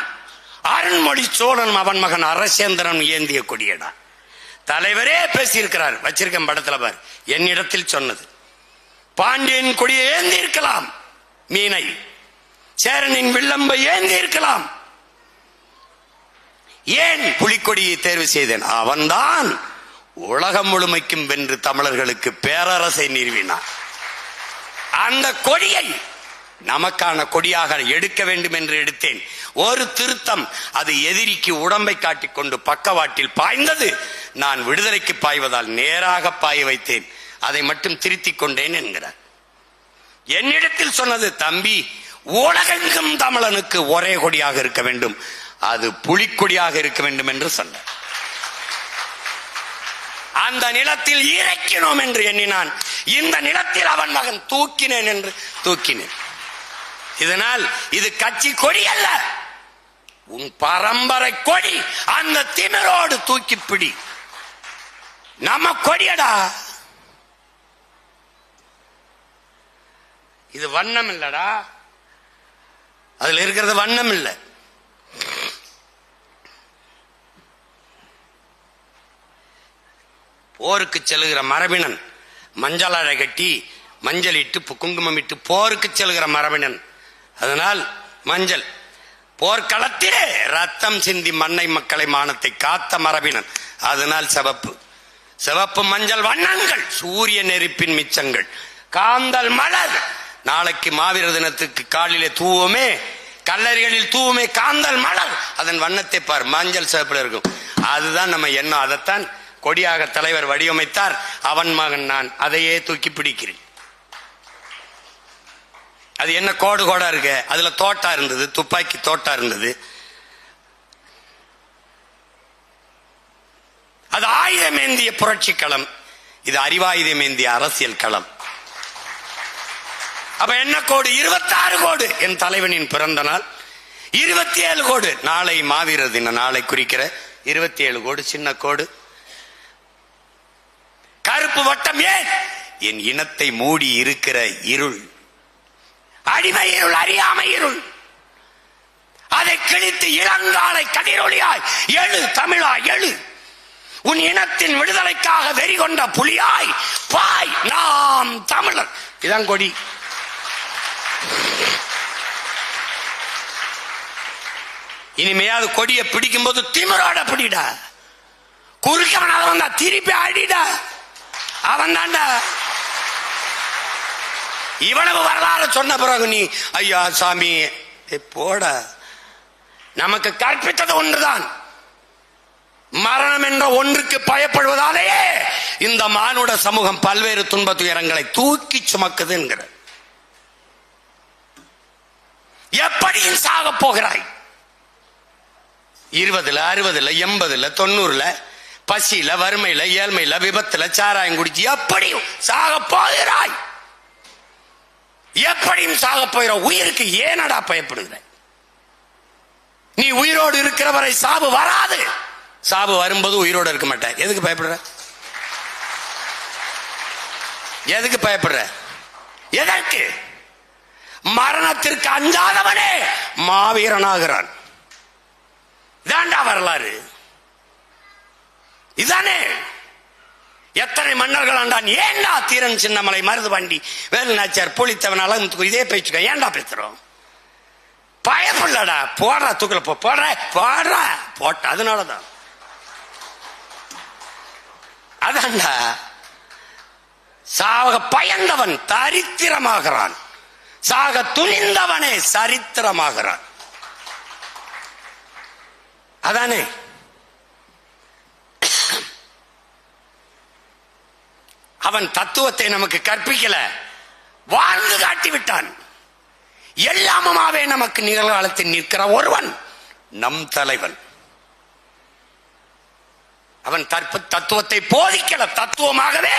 Speaker 1: அருண்மொழி சோழனும் அவன் மகன் அரசேந்திரன் ஏந்திய கொடியடா. தலைவரே பேசியிருக்கிறார், வச்சிருக்க படத்துல பார். என்னிடத்தில் சொன்னது, பாண்டியன் கொடியை ஏந்தி இருக்கலாம், மீனை சேரனின் வில்லம்பை ஏந்தி இருக்கலாம், ஏன் புலிக்கொடியை தேர்வு செய்தேன்? அவன்தான் உலகம் முழுமைக்கும் வென்று தமிழர்களுக்கு பேரரசை நிறுவினான். அந்த கொடியை நமக்கான கொடியாக எடுக்க வேண்டும் என்று எடுத்தேன். ஒரு திருத்தம், அது எதிரிக்கு உடம்பை காட்டிக்கொண்டு பக்கவாட்டில் பாய்ந்தது. நான் விடுதலைக்கு பாய்வதால் நேராக பாய வைத்தேன், அதை மட்டும் திருத்திக் கொண்டேன் என்கிறார். என்னிடத்தில் சொன்னது, தம்பி, உலகெங்கும் தமிழனுக்கு ஒரே கொடியாக இருக்க வேண்டும், அது புலிக்கொடியாக இருக்க வேண்டும் என்று சொன்னார். அந்த நிலத்தில் இறக்கினோம் என்று எண்ணினான், இந்த நிலத்தில் அவன் மகன் தூக்கினேன் என்று தூக்கினேன். இதனால் இது கட்சி கொடி அல்ல, உன் பரம்பரை கொடி. அந்த திமிரோடு தூக்கி பிடி, நம்ம கொடியடா. இது வண்ணம் இல்லடா, அதுல இருக்கிறது வண்ணம் இல்ல. போருக்கு செல்லுகிற மரபினன் மஞ்சள் அழை கட்டி
Speaker 2: மஞ்சள் இட்டு குங்குமம் இட்டு போருக்கு செல்கிற மரபினன். அதனால் மஞ்சள் போர்க்களத்திலே ரத்தம் சிந்தி மண்ணை மக்களை மானத்தை காத்த மரபினன். அதனால் சிவப்பு. சிவப்பு மஞ்சள் வண்ணங்கள் சூரிய நெருப்பின் மிச்சங்கள். காந்தல் மலர் நாளைக்கு மாவீரர் தினத்துக்கு காலிலே தூவுமே, கல்லறைகளில் தூவுமே காந்தல் மலர். அதன் வண்ணத்தை பார், மஞ்சள் சிவப்புல இருக்கும். அதுதான் நம்ம எண்ணம். அதைத்தான் கொடியாக தலைவர் வடிவமைத்தார். அவன் மகன் நான் அதையே தூக்கி பிடிக்கிறேன். அது என்ன கோடு கோடா இருக்கு, அதுல தோட்டா இருந்தது, துப்பாக்கி தோட்டா இருந்தது. அது ஆயுதமேந்திய புரட்சி களம், இது அறிவாயுதமேந்திய அரசியல் களம். அப்ப என்ன கோடு? 26 கோடு என் தலைவனின் பிறந்த நாள். 27 கோடு நாளை மாவீரர் தின நாளை குறிக்கிற 27 கோடு சின்ன கோடு. கருப்பு வட்டம் ஏன்? என் இனத்தை மூடி இருக்கிற இருள், அடிமை இருள், அறியாமை இருள். அதை கிழித்து இளங்காலை கதிரொலியாய் எழு தமிழா எழு. உன் இனத்தின் விடுதலைக்காக வெறி கொண்ட புலியாய் பாய், நாம் தமிழர். இதான் கொடி. இனிமையாவது கொடியை பிடிக்கும் போது திமிரோட பிடிடா. குறுக்கவன் அவன் தான், திருப்பி அடிடா. அவன் தாண்டா. இவ்வளவு வரலாறு சொன்ன பிறகு நீ ஐயா சாமி போட. நமக்கு கற்பித்தது ஒன்றுதான், மரணம் என்ற ஒன்றுக்கு பயப்படுவதாலேயே இந்த மானுட சமூகம் பல்வேறு துன்ப துயரங்களை தூக்கி சுமக்குது என்கிற. எப்படியும் சாக போகிறாய். 20, 60, 80, 90 பசியில, வறுமையில, ஏழ்மையில, விபத்துல, சாராயம் குடிச்சு எப்படியும் சாக போகிறாய். எப்படியும் சாக போகிற உயிருக்கு ஏனடா பயப்படுகிற? நீ உயிரோடு இருக்கிற வரை சாவு வராது. சாவு வரும்போது உயிரோடு இருக்க மாட்டேன். எதுக்கு பயப்படுற? எதுக்கு பயப்படுற? எதற்கு? மரணத்திற்கு அஞ்சாதவனே மாவீரனாகிறான். இதாண்டா வரலாறு. இதானே. எத்தனை மன்னர்கள் ஆண்டான். ஏண்டா தீரன் சின்னமலை, மருதுபாண்டி, வேலுநாச்சியார், புலித்தேவன், அழகு இதே பேச்சுக்க ஏண்டா பேசுறோம்? பயப்படலடா. போடுறா தூக்கல போடுற போடுற போட்ட. அதனாலதான் அதான்டா சாக பயந்தவன் தரித்திரமாகிறான், சாக துணிந்தவனே சரித்திரமாகிறான். அதானே. அவன் தத்துவத்தை நமக்கு கற்பிக்கல, வாழ்ந்து காட்டிவிட்டான். எல்லாமுமாவே நமக்கு நிகழ்காலத்தில் நிற்கிற ஒருவன் நம் தலைவன். அவன் தத்துவத்தை போதிக்கல, தத்துவமாகவே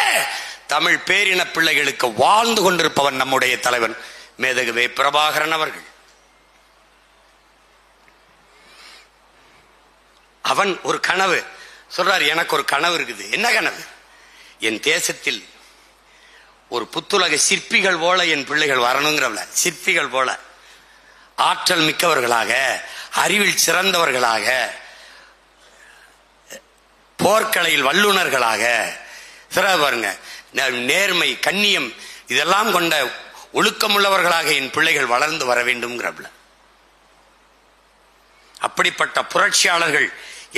Speaker 2: தமிழ் பேரின பிள்ளைகளுக்கு வாழ்ந்து கொண்டிருப்பவன் நம்முடைய தலைவன் மேதகுவே பிரபாகரன் அவர்கள். அவன் ஒரு கனவு சொல்றார். எனக்கு ஒரு கனவு இருக்குது. என்ன கனவு? என் தேசத்தில் ஒரு புத்துலக சிற்பிகள் போல என் பிள்ளைகள் வரணுங்கிறவள. சிற்பிகள் போல ஆற்றல் மிக்கவர்களாக, அறிவில் சிறந்தவர்களாக, போர்க்கலையில் வல்லுநர்களாக, பாருங்க, நேர்மை, கண்ணியம் இதெல்லாம் கொண்ட ஒழுக்கமுள்ளவர்களாக என் பிள்ளைகள் வளர்ந்து வர வேண்டும்ங்கிறவள. அப்படிப்பட்ட புரட்சியாளர்கள்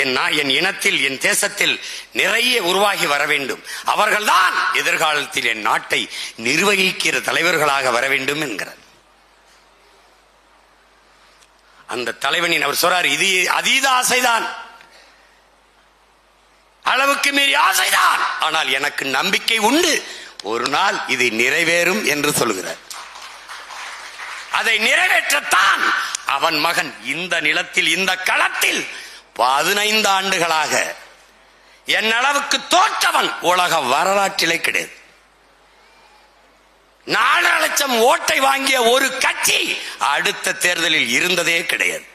Speaker 2: என் இனத்தில், என் தேசத்தில் நிறைய உருவாகி வர வேண்டும். அவர்கள்தான் எதிர்காலத்தில் என் நாட்டை நிர்வகிக்கிற தலைவர்களாக வர வேண்டும் என்கிறார். அந்த தலைவனின் அவர் சொல்றார், இது அதீத ஆசைதான், அளவுக்கு மீறி ஆசைதான், ஆனால் எனக்கு நம்பிக்கை உண்டு, ஒரு நாள் இது நிறைவேறும் என்று சொல்கிறார். அதை நிறைவேற்றத்தான் அவன் மகன் இந்த நிலத்தில், இந்த களத்தில் 15 ஆண்டுகளாக என் அளவுக்கு தோற்றவன் உலக வரலாற்றிலே கிடையாது. 4 லட்சம் ஓட்டை வாங்கிய ஒரு கட்சி அடுத்த தேர்தலில் இருந்ததே கிடையாது.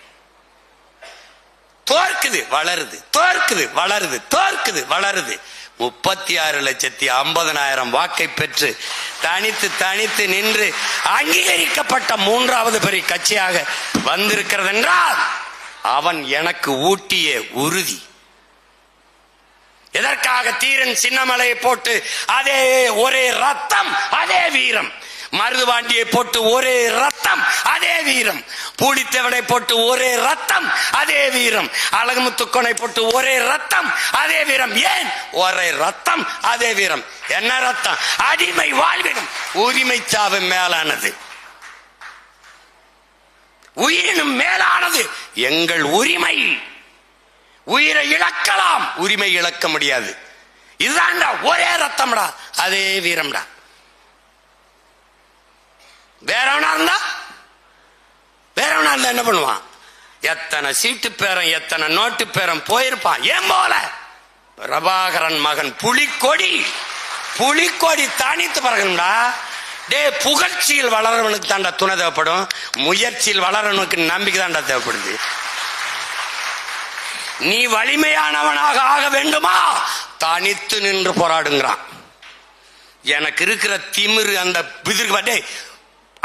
Speaker 2: தோற்குது வளருது, தோற்குது வளருது, தோற்குது வளருது. 36,50,000 வாக்கை பெற்று தனித்து நின்று அங்கீகரிக்கப்பட்ட 3வது பெரிய கட்சியாக வந்திருக்கிறது என்றால் அவன் எனக்கு ஊட்டிய உறுதி. எதற்காக தியாக தீரன் சின்னமலையை போட்டு அதே ஒரே ரத்தம் அதே வீரம், மருதுபாண்டியை போட்டு ஒரே ரத்தம் அதே வீரம், பூலித்தேவனை போட்டு ஒரே ரத்தம் அதே வீரம், அழகுமுத்துக்கோனை போட்டு ஒரே ரத்தம் அதே வீரம். ஏன் ஒரே ரத்தம் அதே வீரம்? என்ன ரத்தம்? அடிமை வாழ்வினும் உரிமை சாவு மேலானது, உயிரினும் மேலானது எங்கள் உரிமை. உயிரை இழக்கலாம், உரிமை இழக்க முடியாது. இதுதான்டா ஒரே ரத்தம்டா, அதே வீரம்டா. வேறவனா இருந்தா என்ன பண்ணுவான்? எத்தனை சீட்டு பேரம், எத்தனை நோட்டு பேரம் போயிருப்பான். ஏன் போல? பிரபாகரன் மகன் புலிக்கொடி, புலிக்கொடி தனித்து பறக்கணும்டா. டே, புகழ்ச்சியில் வளரவனுக்கு தாண்டா துணை தேவைப்படும், முயற்சியில் வளரவனுக்கு நம்பிக்கை தாண்டா தேவைப்படுது. நீ வலிமையானவனாக ஆக வேண்டுமா? தனித்து நின்று போராடுங்கிறான். எனக்கு இருக்கிற திமிரு அந்த பிதிர்க்கு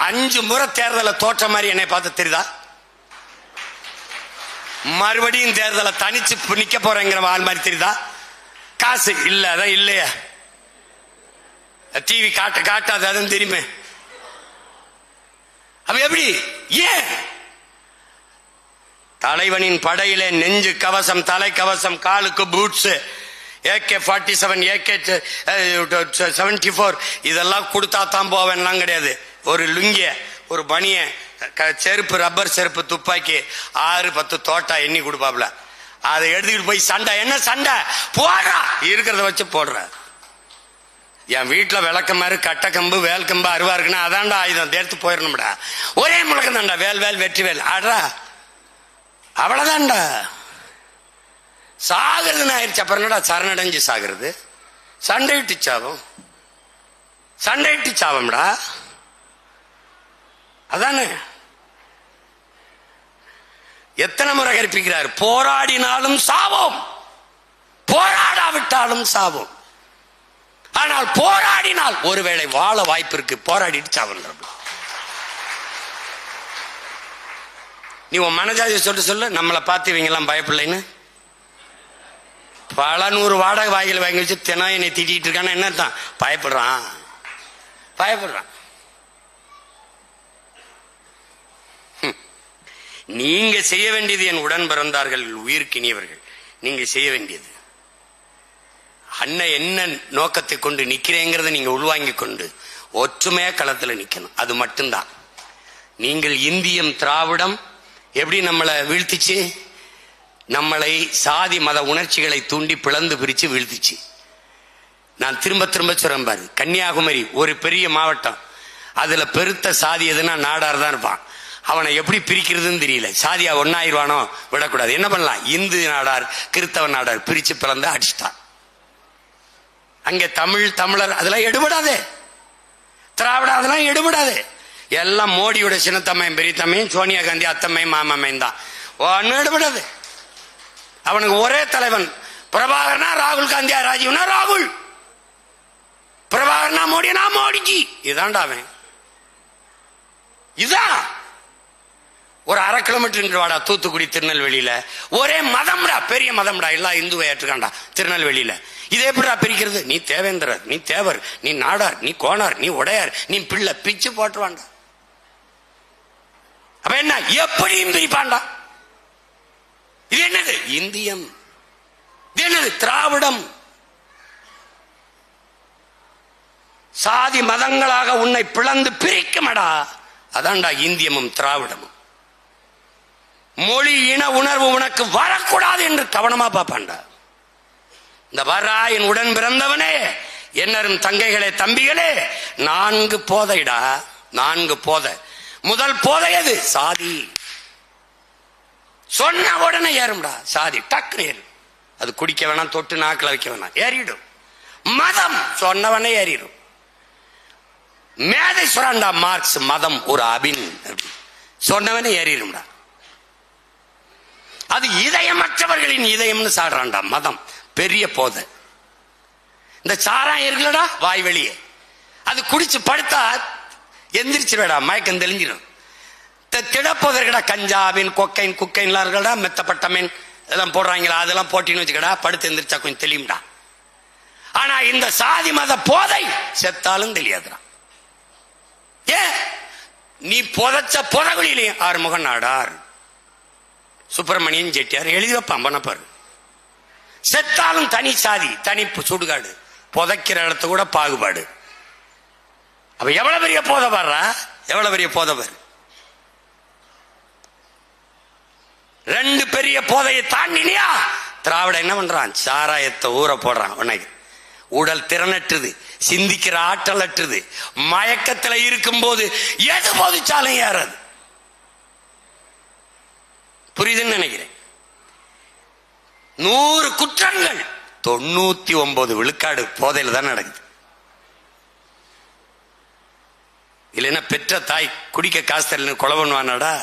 Speaker 2: 5 முறை தேர்தலை தோற்ற மாதிரி என்னை பார்த்து தெரியுதா? மறுபடியும் தேர்தலை தனிச்சு நிக்க போறேங்கிற ஆள் மாதிரி தெரியுதா? காசு இல்ல, அதான் இல்லையா? டிவி காட்டாது, அதுவும் தெரியுமே. அப்ப எப்படி? ஏன்? தலைவனின் படையிலே நெஞ்சு கவசம், தலை கவசம், காலுக்கு பூட்ஸ், AK-47, AK-74 இதெல்லாம் கொடுத்தா தான் போவேன்லாம் கிடையாது. ஒரு லுங்கிய, ஒரு பனிய, செருப்பு, ரப்பர் செருப்பு, துப்பாக்கி 6-10 தோட்டா எண்ணி கொடுப்பாப்ல. அதை எடுத்துக்கிட்டு போய் சண்டை. என்ன சண்டை? போடுறா, இருக்கிறத வச்சு போடுற. என் வீட்டுல விளக்க மாதிரி கட்ட கம்பு, வேல் கம்பு, அருவா இருக்குன்னா அதான்டா ஆயுதம், எடுத்து போயிடணும்டா. ஒரே முழக்கம் தான்டா, வேல் வேல் வெற்றி வேல், ஆடுறா, அவ்வளவுதான்டா. சாகிறதுன்னு ஆயிடுச்சு. அப்புறம் என்னடா சரணடைஞ்சு சாகிறது? சண்டையிட்டு சாவம், சண்டையிட்டு சாவம்டா, அதானே. எத்தனை முறை கற்பிக்கிறார்? போராடினாலும் சாவோம், போராடாவிட்டாலும் சாவோம். ஆனால் போராடினால் ஒருவேளை வாழ வாய்ப்பு இருக்கு, போராடிட்டு சாவன்ற. நீ உன் மனஜாதியை சொல்லு, நம்மளை பார்த்து இவங்க எல்லாம் பயப்பில்லைன்னு. பல 100 வாடகை வாய்கள் வாங்கி வச்சு தினம் என்னை திட்டிட்டு இருக்கான்னு என்ன தான்? பயப்படுறான், பயப்படுறான். நீங்க செய்ய வேண்டியது, என் உடன் பிறந்தார்கள், உயிர்க்கினியவர்கள், நீங்க செய்ய வேண்டியது அண்ணன் என்ன நோக்கத்தை கொண்டு நிக்கிறேங்கிறத நீங்க உள்வாங்கி கொண்டு ஒற்றுமையா களத்துல நிக்கணும். அது மட்டும்தான். நீங்கள் இந்தியம் திராவிடம் எப்படி நம்மளை வீழ்த்திச்சு? நம்மளை சாதி மத உணர்ச்சிகளை தூண்டி பிளந்து பிரிச்சு வீழ்த்திச்சு. நான் திரும்ப திரும்ப சொல்றேன் பாரு, கன்னியாகுமரி ஒரு பெரிய மாவட்டம், அதுல பெருத்த சாதி எதுனா நாடார் தான் இருப்பான். அவனை எப்படி பிரிக்கிறதுன்னு தெரியல. சாதியா ஒன்னாயிருவானோ, விடக்கூடாது. என்ன பண்ணலாம்? இந்து நாடார், கிறிஸ்தவ நாடார் பிரிச்சு பிளந்து அடிச்சுட்டான். அங்க தமிழர் அதெல்லாம் எடுபடாதே, திராவிட அதெல்லாம் எடுபடாது. எல்லாம் மோடியோட சின்னத்தம்மையும் பெரியத்தம்மையும், சோனியா காந்தி அத்தம்மையும் மாமம்மையும் தான். ஒன்னும் எடுபடாது. அவனுக்கு ஒரே தலைவன். பிரபாகரனா ராகுல் காந்தியா, ராஜீவ்னா ராகுல், பிரபாகரனா மோடினா மோடிஜி. இதான்டா அவன். இதான் ஒரு 1/2 கிலோமீட்டர் வாடா தூத்துக்குடி திருநெல்வேலியில ஒரே மதம்டா, பெரிய மதம்டா, எல்லாம் இந்துவை ஏற்றுக்காண்டா திருநெல்வேலியில. இதே எப்படிடா பிரிக்கிறது? நீ தேவேந்திரர், நீ தேவர், நீ நாடார், நீ கோனார், நீ உடையார், நீ பிள்ளை, பிச்சு போட்டுருவான்டா. அப்ப என்ன? எப்படியும் பிரிப்பான்டா. இது என்னது? இந்தியம். இது என்னது? திராவிடம். சாதி மதங்களாக உன்னை பிளந்து பிரிக்குமடா, அதான்டா இந்தியமும் திராவிடமும். மொழி இன உணர்வு உனக்கு வரக்கூடாது என்று கவனமா பார்ப்பான்டா. இந்த வரா என் உடன் பிறந்தவனே, என்னரும் தங்கைகளே, தம்பிகளே, 4 போதைடா, 4 போதை. முதல் போதை எது? சாதி. சொன்ன உடனே ஏறும்டா சாதி, டக்குனு ஏறும். அது குடிக்க வேணாம், தொட்டு நாக்கில் வைக்க வேணாம், ஏறிடும். மதம் சொன்னவனே ஏறிடும். மேதை சொல்றான்டா மார்க்ஸ், மதம் ஒரு அபின், சொன்னவனே ஏறிடும்டா. அது இதயமற்றவர்களின் இதயம்னு சாடுறான்டா மதம். பெரிய போதை. இந்த சாராயம் இருக்குல்லடா வாய் வெளியே, அது குடிச்சு படுத்தா எந்திரிச்சிருடா, மயக்கம் தெளிஞ்சிடும். திடப்போதற்கடா கஞ்சாவின் கொக்கைன் குக்கைன்லாம் இருக்கடா, மெத்தப்பட்ட மீன் இதெல்லாம் போடுறாங்களா, அதெல்லாம் போட்டின்னு வச்சுக்கடா, படுத்து எந்திரிச்சா கொஞ்சம் தெளியும்டா. ஆனா இந்த சாதி மத போதை செத்தாலும் தெரியாதுடா. ஏன் நீ புதைச்ச புதகுலிலே ஆறுமுகன் நாடார், சுப்பிரமணியன் செட்டியார் எழுதி வைப்பான் பண்ணப்பாரு. செத்தாலும் தனி சாதி, தனி சுடுகாடு, புதைக்கிற இடத்த கூட பாகுபாடு. அப்ப எவ்வளவு பெரிய போதை வர்றா, எவ்வளவு பெரிய போதை வரு. ரெண்டு பெரிய போதையை தாண்டினியா திராவிட என்ன பண்றான், சாராயத்தை ஊற போடுறான். உனக்கு உடல் திறனற்றுது, சிந்திக்கிற ஆற்றல் அற்றுது, மயக்கத்தில் இருக்கும் போது எது போதிச்சாலும் ஏறாது. புரியுதுன்னு நினைக்கிறேன். 100 குற்றங்கள் 99 விழுக்காடு போதையில் தான் நடக்குது. இல்லைன்னா பெற்ற தாய் குடிக்க காசு தரலன்னு கொலை பண்ணுவானாடா,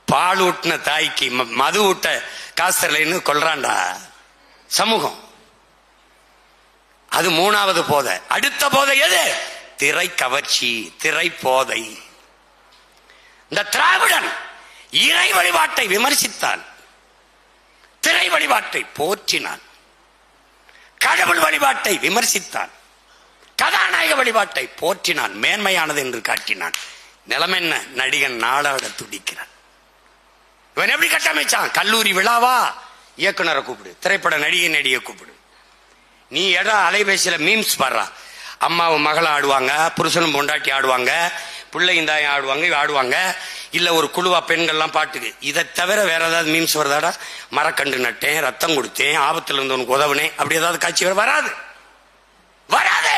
Speaker 2: பால் ஊட்டின தாய்க்கு மது ஊட்ட காசு தரலன்னு கொல்றான்டா சமூகம். அது 3வது போதை. அடுத்த போதை எது? திரை கவர்ச்சி, திரை போதை. இந்த திராவிடன் இறை வழிபாட்டை விமர்சித்தான், திரை வழிபாட்டை போற்றினான். கடவுள் வழிபாட்டை விமர்சித்தான், கதாநாயக வழிபாட்டை போற்றினான், மேன்மையானது என்று காட்டினான். நிலைமை என்ன? நடிகன் நாடாட துடிக்கிறான். இவன் எப்படி கட்டமைச்சான்? கல்லூரி விழாவா, இயக்குனரை கூப்பிடு, திரைப்பட நடிகை கூப்பிடு. நீ அலைபேசியில மீம்ஸ் பாடுறா, அம்மாவும் மகளும் ஆடுவாங்க, புருஷனும் பொண்டாட்டி ஆடுவாங்க, பிள்ளையும் தாயும் ஆடுவாங்க, இல்ல ஒரு குழுவா பெண்கள்லாம் பாட்டுக்கு. இதை தவிர வேற ஏதாவது மீம்ஸ் வருதாடா? மரக்கண்டு நட்டேன், ரத்தம் கொடுத்தேன், ஆபத்துல இருந்தவனுக்கு உதவுனேன், அப்படி ஏதாவது காட்சி வராது, வராது.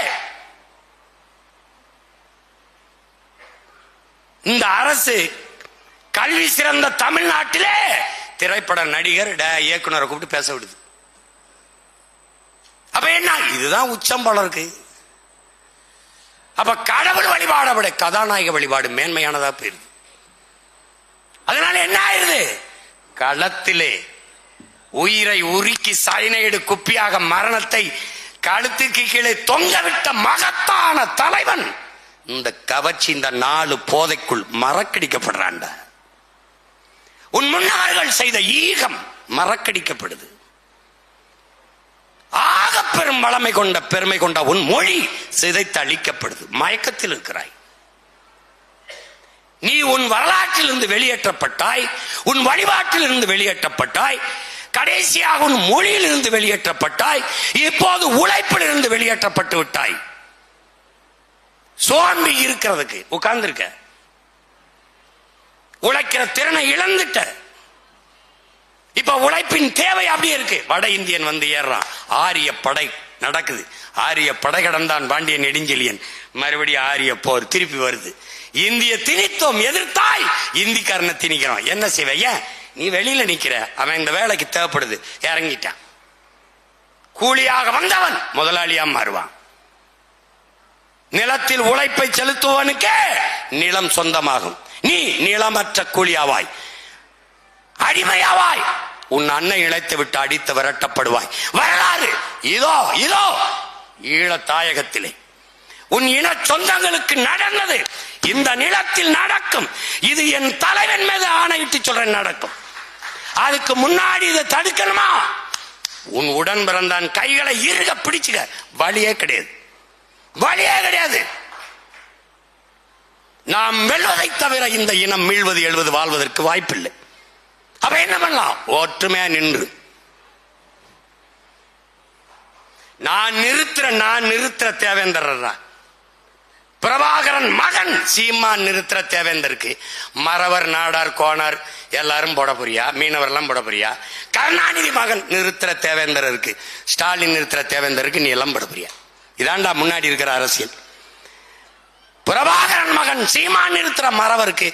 Speaker 2: இந்த அரசு கல்வி சிறந்த தமிழ்நாட்டிலே திரைப்பட நடிகர் இயக்குனரை கூப்பிட்டு பேச விடுது. அப்ப என்ன? இதுதான் உச்சம் போல இருக்கு. அப்ப கடவுள் வழிபாடை விட கதாநாயக வழிபாடு மேன்மையானதா போயிருது. அதனால என்ன ஆயிருது? களத்திலே உயிரை உருக்கி சைனைடு குப்பியாக மரணத்தை கழுத்துக்கு கீழே தொங்கவிட்ட மகத்தான தலைவன் இந்த கவர்ச்சி, இந்த 4 போதைக்குள் மறக்கடிக்கப்படுறாண்ட. உன் முன்னோர்கள் செய்த ஈகம் மறக்கடிக்கப்படுது. ஆக பெரும் வளமை கொண்ட பெருமை கொண்ட உன் மொழி சிதைத்து அழிக்கப்படுது. மயக்கத்தில் இருக்கிறாய் நீ. உன் வரலாற்றில் இருந்து வெளியேற்றப்பட்டாய், உன் வழிபாட்டில் இருந்து வெளியேற்றப்பட்டாய், கடைசியாக உன் மொழியில் இருந்து வெளியேற்றப்பட்டாய், இப்போது உழைப்பில் இருந்து வெளியேற்றப்பட்டு விட்டாய். சோம்பி இருக்கிறதுக்கு உட்கார்ந்து இருக்க, உழைக்கிற திறனை இழந்துட்ட. இப்ப உழைப்பின் தேவை அப்படியே இருக்கு. வட இந்தியன் வந்து ஏறான், ஆரிய படை நடக்குது, ஆரிய படை கடந்தான் பாண்டியன் நெடுஞ்செழியன், மறுபடியும் ஆரிய போர் திருப்பி வருது. இந்திய திணித்தோம், எதிர்த்தாய், இந்திக்காரனை திணிக்கிறான். என்ன செய்வ? நீ வெளியில நிக்கிற, அவன் இந்த வேலைக்கு தேவைப்படுது, இறங்கிட்டான். கூலியாக வந்தவன் முதலாளியா மாறுவான். நிலத்தில் உழைப்பை செலுத்துவனுக்கே நிலம் சொந்தமாகும். நீ நிலமற்ற கூலியாவாய், அடிமையாவாய். உன் அண்ணன் இழைத்து விட்டு அடித்து விரட்டப்படுவாய். வரலாறு இதோ இதோ ஈழத்தாயகத்திலே உன் இன சொந்தங்களுக்கு நடந்தது இந்த நிலத்தில் நடக்கும். இது என் தலைவன் மீது ஆணையிட்டு சொல்றேன், நடக்கும். அதுக்கு முன்னாடி இதை தடுக்கணுமா? உன் உடன் பிறந்தான் கைகளை இறுக பிடிச்சுக்க. வழியே கிடையாது, வழியே கிடையாது. நாம் வெல்வதை தவிர இந்த இனம் மீள்வது, எழுவது, வாழ்வதற்கு வாய்ப்பில்லை. அப்ப என்ன பண்ணலாம்? ஒற்றுமையா நின்று நான் நிறுத்துற தேவேந்தர், பிரபாகரன் மகன் சீமான் நிறுத்துற தேவேந்தருக்கு மறவர், நாடார், கோனார் எல்லாரும் போட போறியா? மீனவர் எல்லாம் போட போறியா? கருணாநிதி மகன் நிறுத்துற தேவேந்தர் இருக்கு, ஸ்டாலின் நிறுத்துற தேவேந்தருக்கு நீ எல்லாம் போட போறியா? இதாண்டா முன்னாடி இருக்கிற அரசியல். பிரபாகரன் மகன் சீமான் நிறுத்துற மறவருக்கு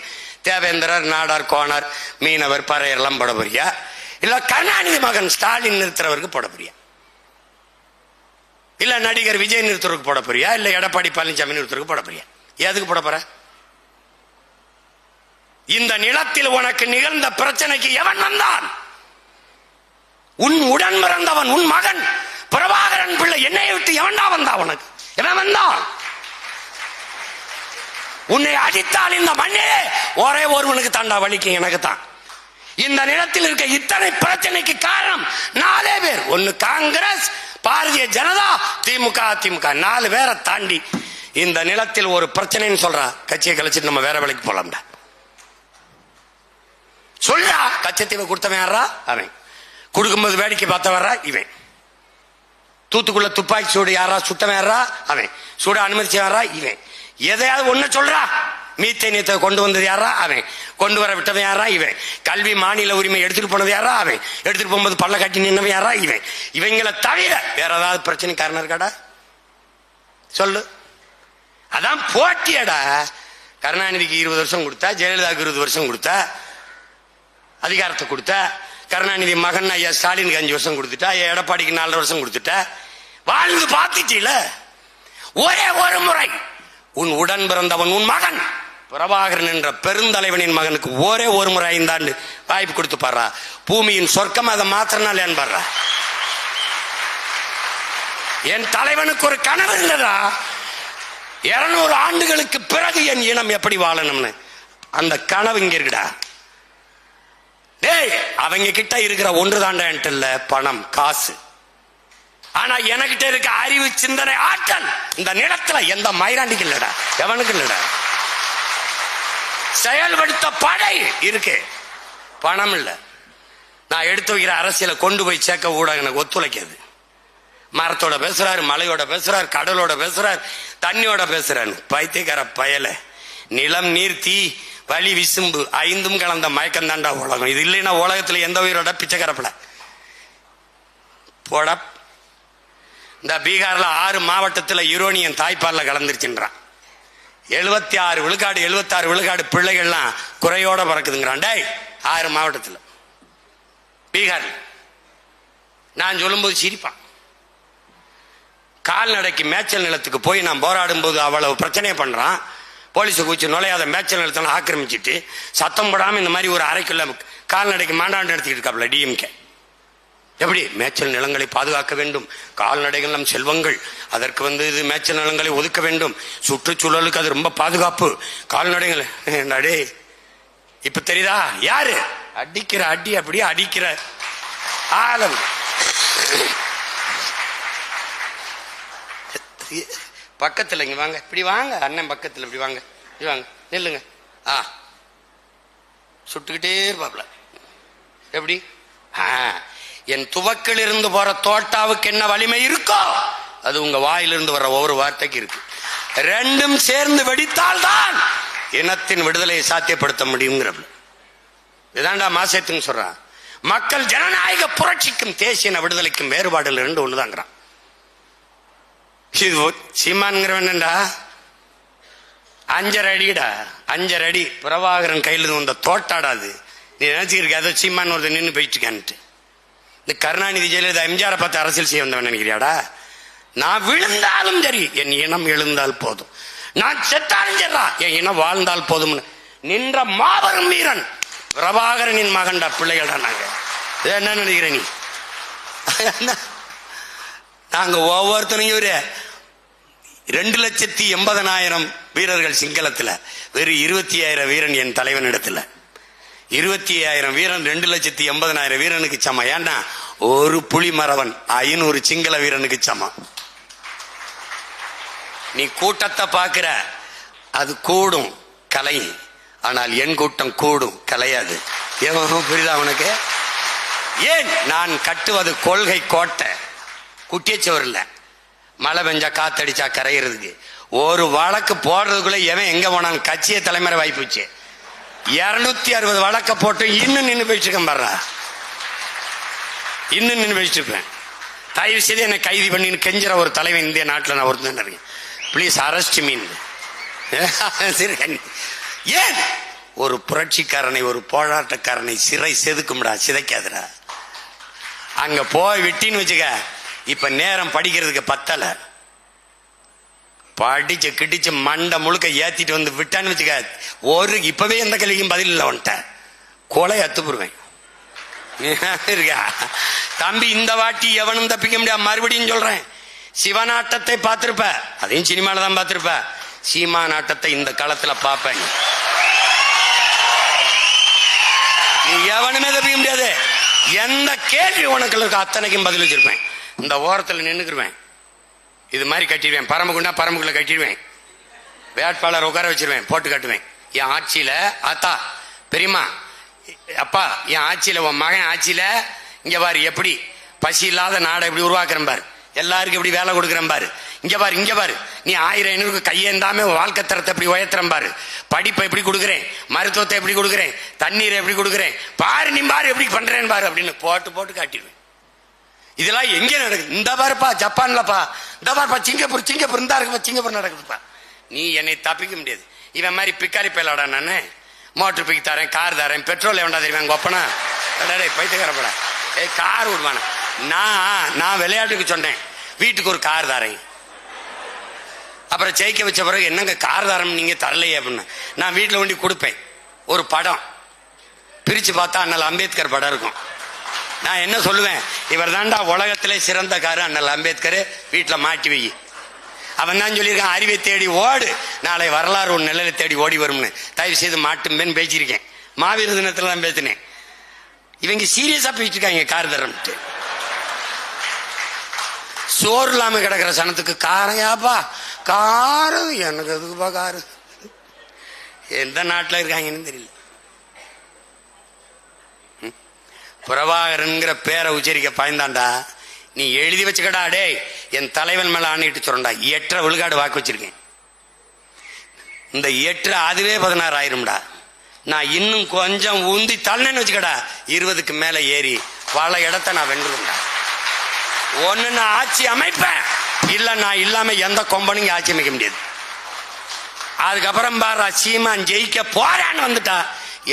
Speaker 2: தேவேந்திரர், நாடார், கோனார், மீனவர், பறையர் எல்லாம் போட போறியா? இல்ல கருணாநிதி மகன் ஸ்டாலின் நிறுத்துறவருக்கு போட போறியா? இல்ல நடிகர் விஜய் நிறுத்துறதுக்கு போட போறியா? இல்ல எடப்பாடி பழனிசாமி நிறுத்துறதுக்கு போட போறியா? எதுக்கு போட போற? இந்த நிலத்தில் உனக்கு நிகழ்ந்த பிரச்சனைக்கு எவன் வந்தான்? உன் உடன் பிறந்தவன், உன் மகன் பிரபாகரன் பிள்ளை. என்னை விட்டு எவன்டா வந்தா? உனக்கு எவன் வந்தான்? உன்னை அடித்தால் இந்த மண்ணே ஒரே ஒருவனுக்கு தாண்டா வலிக்கும், எனக்கு தான். இந்த நிலத்தில் இருக்க இத்தனை பிரச்சனைக்கு காரணம் 4 பேர். ஒன்னு காங்கிரஸ், பாரதிய ஜனதா, திமுக, அதிமுக 4 பேரை தாண்டி இந்த நிலத்தில் ஒரு பிரச்சனைன்னு சொல்றா, கட்சியை கழிச்சிட்டு நம்ம வேற வேலைக்கு போலாம்டா. சொல்றா, கச்சத்தீவை கொடுத்தவன் யாரா? அவன். கொடுக்கும்போது வேடிக்கை பார்த்த வர்றா இவன். தூத்துக்குள்ள துப்பாக்கி சூடு யாரா சுட்டவன் யாரா? அவன். சூட அனுமதிச்சு யாரா? இவன். எதையாவது ஒண்ணு சொல்றா. மீத்தேனியத்தை கொண்டு வந்தது யாரா? அவன். கொண்டு வர விட்டவன் யாரா? இவன். கல்வி மாநில உரிமை எடுத்துட்டு போனது யாரா? அவன். எடுத்துட்டு போகும்போது பல்ல கட்டி நின்னவன் யாரா? இவன். இவங்களை தவிர வேற ஏதாவது பிரச்சனை காரணம் இருக்காடா? சொல்லு. அதான் போட்டியடா. கருணாநிதிக்கு 20 வருஷம் கொடுத்தா, ஜெயலலிதாவுக்கு 20 வருஷம் கொடுத்தா, அதிகாரத்தை கொடுத்த. கருணாநிதி மகன் ஐயா ஸ்டாலினுக்கு 5 வருஷம் கொடுத்துட்டா, எடப்பாடிக்கு 4 வருஷம் கொடுத்துட்டா. வாழ்ந்து பார்த்துட்டீல. ஒரே ஒரு முறை உன் உடன் பிறந்தவன் உன் மகன் பிரபாகரன் என்ற பெருந்தலைவனின் மகனுக்கு ஒரே ஒரு முறை 5 ஆண்டு வாய்ப்பு கொடுத்து பாடுறா. பூமியின் சொர்க்கம் அதை மாத்திரனால ஏன் பாடுறா? என் தலைவனுக்கு ஒரு கனவு இல்லதா? 200 ஆண்டுகளுக்கு பிறகு என் இனம் எப்படி வாழணும்னு அந்த கனவு இங்க இருக்குடா. டேய், அவங்க கிட்ட இருக்கிற ஒன்று தாண்டா என்கிட்ட இல்ல பணம் காசு. ஆனா எனக்கிட்ட இருக்க அறிவு, சிந்தனை, ஆற்றல் இந்த நிலத்துல எந்த மயிராண்டிக்கு இல்லடா, எவனுக்கு இல்லடா. செயல்படுத்த படை இருக்கு, பணம் இல்ல. நான் எடுத்து வைக்கிற அரசியலை கொண்டு போய் சேர்க்க ஊடகம் எனக்கு ஒத்துழைக்காது. மரத்தோட பேசுறாரு, மலையோட பேசுறாரு, கடலோட பேசுறாரு, தண்ணியோட பேசுறாரு. பைத்தியக்கார பயல. நிலம், நீர், தீ, வலி, விசும்பு 5ம் கலந்த மயக்கம் தாண்டா உலகம். இது இல்லைன்னா உலகத்துல எந்த உயிரோட பிச்சைக்கரப்பல போட. இந்த பீகார்ல 6 மாவட்டத்தில் யுரோனியன் தாய்ப்பால்ல கலந்துருச்சுன்றான். 76 விழுக்காடு 76 விழுக்காடு பிள்ளைகள்லாம் குறையோட பறக்குதுங்கிறான். டேய், 6 மாவட்டத்தில் பீகார். நான் சொல்லும்போது சிரிப்பான். கால்நடைக்கு மேய்ச்சல் நிலத்துக்கு போய் நான் போராடும் போது அவ்வளவு பிரச்சனையை பண்றான். போலீஸை கூச்சி நுழையாத மேய்ச்சல் நிலத்தெல்லாம் ஆக்கிரமிச்சிட்டு சத்தம் போடாம இந்த மாதிரி ஒரு அறைக்குள்ள கால்நடைக்கு மாண்டாண்டு எடுத்துக்கிட்டு இருக்காப்ல டிஎம்கே. எப்படி மேய்ச்சல் நிலங்களை பாதுகாக்க வேண்டும், கால்நடைகள் நம் செல்வங்கள், அதற்கு இது மேய்ச்சல் நிலங்களை ஒதுக்க வேண்டும், சுற்றுச்சூழலுக்கு அது ரொம்ப பாதுகாப்பு, கால்நடைகள். டே, இப்ப தெரியுதா யாரு அடிக்கிற அடி? அப்படியே அடிக்கிற ஆளம். பக்கத்துல இங்க வாங்க, இப்படி வாங்க அண்ணன், பக்கத்துல இப்படி வாங்க, இப்படி வாங்க, நில்லுங்க. சுட்டுக்கிட்டே இருப்பாப்ல. எப்படி? என் துவக்கில் இருந்து போற தோட்டாவுக்கு என்ன வலிமை இருக்கோ அது உங்க வாயிலிருந்து வர்ற ஒவ்வொரு வார்த்தைக்கு இருக்கு. 2ம் சேர்ந்து வெடித்தால்தான் இனத்தின் விடுதலையை சாத்தியப்படுத்த முடியுங்கிற. இதாண்டா மாசத்துன்னு சொல்றான். மக்கள் ஜனநாயக புரட்சிக்கும் தேசிய விடுதலைக்கும் வேறுபாடுல 2 ஒண்ணுதாங்கிறான். சீமான்ங்கிறவன்டா 5.5 அடிடா, 5.5 அடி பிரபாகரன் கையில் வந்த தோட்டாடாது. நீ நினைச்சிருக்க அதை சீமான் ஒருத்தர் நின்று போயிட்டு இருக்கான்ட்டு. இந்த கருணாநிதி, ஜெயலலிதா, எம்ஜிஆரை பார்த்து அரசியல் செய்ய வந்தவன் நினைக்கிறியாடா? நான் விழுந்தாலும் சரி என் இனம் எழுந்தால் போதும், நான் செத்தாலும் சரிடா என் இனம் வாழ்ந்தால் போதும் நின்ற மாபெரும் வீரன் பிரபாகரனின் மகன்டா பிள்ளைகள்டா. நாங்க என்ன நினைக்கிற நீ? நாங்க ஒவ்வொருத்தனையும் 2,80,000 வீரர்கள் சிங்களத்துல, வெறும் 25,000 வீரன் என் தலைவன் இடத்துல. 25,000 வீரன் 2,80,000 வீரனுக்கு சமம். ஏன்னா ஒரு புலி மறவன் 500 சிங்கள வீரனுக்கு சமம். நீ கூட்டத்தை பாக்குற, அது கூடும் கலை, ஆனால் என் கூட்டம் கூடும் கலையாது. புரியுதா உனக்கு? ஏன் நான் கட்டுவது கொள்கை கோட்டை, குட்டியச்சவர் இல்ல. மழை பெஞ்சா காத்தடிச்சா கரையிறதுக்கு. ஒரு வழக்கு போடுறதுக்குள்ள எவன் எங்க போனான் கட்சியை தலைமுறை வாய்ப்புச்சு. 260 வழக்க போட்டு இன்னும் நின்று போயிட்டு இருக்கேன் பாரு. இன்னும் நின்று போயிட்டு இருப்பேன். தயவு செய்து என்னை கைது பண்ணி கெஞ்சுற ஒரு தலைவன் இந்திய நாட்டில் நான் ஒருத்தன் இருக்கேன். ப்ளீஸ் அரெஸ்ட் மீன். ஏன் ஒரு புரட்சிக்காரனை, ஒரு போராட்டக்காரனை சிறை செதுக்கும்டா, சிதைக்காதுடா. அங்க போய் விட்டின்னு வச்சுக்க, இப்ப நேரம் படிக்கிறதுக்கு பத்தல, படிச்சு கிட்டிச்சு மண்டை முழுக்க ஏத்திட்டு வந்து விட்டான்னு வச்சுக்க, இப்பவே எந்த கேள்விக்கும் பதில் இல்லை வந்துட்ட கொலை அத்துப்புருவேன். இருக்கா தம்பி? இந்த வாட்டி எவனும் தப்பிக்க முடியாது. மறுபடியும் சொல்றேன், சிவநாட்டத்தை பார்த்திருப்ப, அதையும் சினிமால தான் பார்த்திருப்ப. சீமா நாட்டத்தை இந்த காலத்துல பார்ப்பேன். நீ எவனுமே தப்பிக்க முடியாது. எந்த கேள்வி உனக்கு அத்தனைக்கும் பதில் வச்சிருப்பேன். இந்த ஓரத்தில் நின்னுக்குருவேன், இது மாதிரி கட்டிடுவேன், பரம்புக்குண்டா பரம்புக்குள்ள கட்டிடுவேன், வேட்பாளர் உட்கார வச்சிருவேன், போட்டு கட்டுவேன். என் ஆட்சியில ஆத்தா பெரியம்மா அப்பா என் ஆட்சியில உன் மகன் ஆட்சியில இங்க பாரு எப்படி பசி இல்லாத நாடை எப்படி உருவாக்குறேன் பாரு, எல்லாருக்கும் எப்படி வேலை கொடுக்குறேன் பாரு, இங்க பாரு நீ 1000-500 கையேந்தாம வாழ்க்கை தரத்தை எப்படி உயர்த்துறேன் பாரு, படிப்பை எப்படி கொடுக்குறேன், மருத்துவத்தை எப்படி கொடுக்குறேன், தண்ணீரை எப்படி கொடுக்குறேன் பாரு, நீ பாரு எப்படி பண்றேன் பாரு அப்படின்னு போட்டு போட்டு காட்டிடுவேன். இதெல்லாம் எங்க நடக்குது? இந்த பாருப்பா ஜப்பான்லப்பா, இந்த பாருப்பா சிங்கப்பூர் இந்த இருக்குப்பா சிங்கப்பூர் நடக்குதுப்பா. நீ என்னை தப்பிக்க முடியாது. இவன் மாதிரி பிக்காரி பேலாடா, நானு மோட்டர் பிக்கு தரேன், கார் தரேன், பெட்ரோல் எவன்டா தெரியுமா ஒப்பனா பைத்துக்காரப்பட கார் விடுவான. நான் விளையாட்டுக்கு சொன்னேன் வீட்டுக்கு ஒரு கார் தரேன். அப்புறம் ஜெயிக்க வச்ச பிறகு என்னங்க கார் தரம் நீங்க தரலையே அப்படின்னு நான் வீட்டில் கொண்டு கொடுப்பேன். ஒரு படம் பிரிச்சு பார்த்தா அண்ணல் அம்பேத்கர் படம் இருக்கும். நான் என்ன சொல்லுவேன், இவர் தாண்டா உலகத்திலே சிறந்த காரு அண்ணல் அம்பேத்கர், வீட்டில் மாட்டி வை. அவன் தான் சொல்லியிருக்கான், அறிவை தேடி ஓடு, நாளை வரலாறு ஒரு நிலையில தேடி ஓடி வரும்னு. தயவு செய்து மாட்டும்பேன்னு பேசியிருக்கேன். மாவீர தினத்துல தான் பேசினேன். இவங்க சீரியஸா பேசிட்டு இருக்காங்க கார் தரம்ட்டு. சோறு இல்லாம கிடக்கிற சனத்துக்கு காரையாப்பா காரு, எனக்கு எதுக்குப்பா காரு? எந்த நாட்டில் இருக்காங்கன்னு தெரியல. பிரபாகரன்கிற பேரை உச்சரிக்க பயந்தாண்டா. நீ எழுதி வச்சுக்கடா, டே என் தலைவன் மேல ஆணையிட்டு சொல்றா, 8 விழுக்காடு வாக்கு வச்சிருக்கேன். இந்த 8 அதுவே 16 ஆயிரும்டா. நான் இன்னும் கொஞ்சம் உந்தி தள்ளனு வச்சுக்கடா, 20க்கு மேல ஏறி பல இடத்த நான் வென்றுடா. ஒண்ணு நான் ஆட்சி அமைப்பேன், இல்ல நான் இல்லாம எந்த கொம்பனுங்க ஆட்சி அமைக்க முடியாது. அதுக்கப்புறம் பாரு சீமான் ஜெயிக்க போறான்னு வந்துட்டா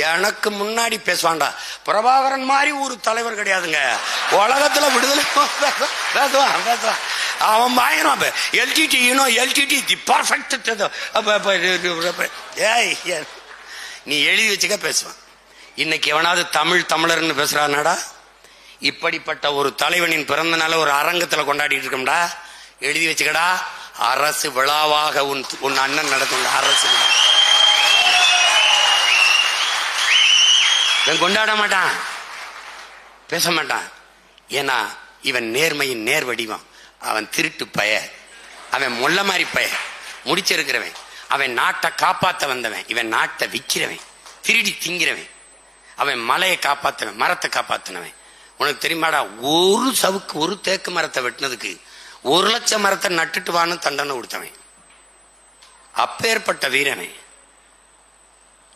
Speaker 2: எனக்கு முன்னாடி பேசுவான்டா. பிரபாகரன் மாதிரி ஒரு தலைவர் கிடையாதுங்க உலகத்துல, விடுதலை பேசுவான். அவன் பயங்கரம் எல்டிடி எல்டிடி தி பர்ஃபெக்ட். நீ எழுதி வச்சுக்க பேசுவான். இன்னைக்கு எவனாவது தமிழர்னு பேசுறானாடா? இப்படிப்பட்ட ஒரு தலைவனின் பிறந்த நாள ஒரு அரங்கத்துல கொண்டாடிட்டு இருக்கோம்டா. எழுதி வச்சுக்கடா, அரசு விழாவாக உன் அண்ணன் நடத்தும் அரசு விழா. இவன் கொண்டாட மாட்டான், பேச மாட்டான். ஏன்னா இவன் நேர்மையின் நேர் வடிவம். அவன் திருட்டு பய, அவன் முள்ள மாதிரி பய, முடிச்சிருக்கிறவன். அவன் நாட்டை காப்பாத்த வந்தவன், இவன் நாட்டை விற்கிறவன், திருடி திங்கிறவன். அவன் மலையை காப்பாத்தவன், மரத்தை காப்பாத்தினவன். உனக்கு தெரியுமாடா, ஒரு சவுக்கு ஒரு தேக்கு மரத்தை வெட்டினதுக்கு 1 லட்சம் மரத்தை நட்டுட்டு வான்னு தண்டனை கொடுத்தவன். அப்பேற்பட்ட வீரவன்.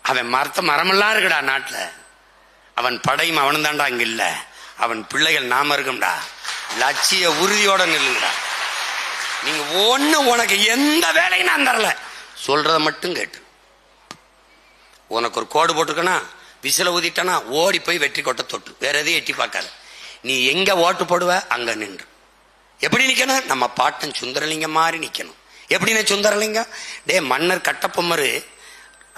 Speaker 2: அவன் மரமெல்லாம் இருக்குடா நாட்டுல. அவன் படையும் அவனு தாண்டா அங்க இல்ல. அவன் பிள்ளைகள் நாம இருக்கோம்டா. லட்சிய உறுதியோட நில்லுங்கடா. நீங்க ஒண்ணு உனக்கு எந்த வேலையும் நான் தரல, சொல்றத மட்டும் கேட்டு. உனக்கு ஒரு கோடு போட்டிருக்கனா, விசில ஊதிட்டனா ஓடி போய் வெற்றி கொட்ட தொட்டு, வேற எதையும் எட்டி பார்க்காத. நீ எங்க ஓட்டு போடுவ அங்க நின்று. எப்படி நிக்கணும்? நம்ம பாட்டன் சுந்தரலிங்கம் மாதிரி நிக்கணும். எப்படின்னு சுந்தரலிங்கம்? டே மன்னர் கட்டப்பொம்மரு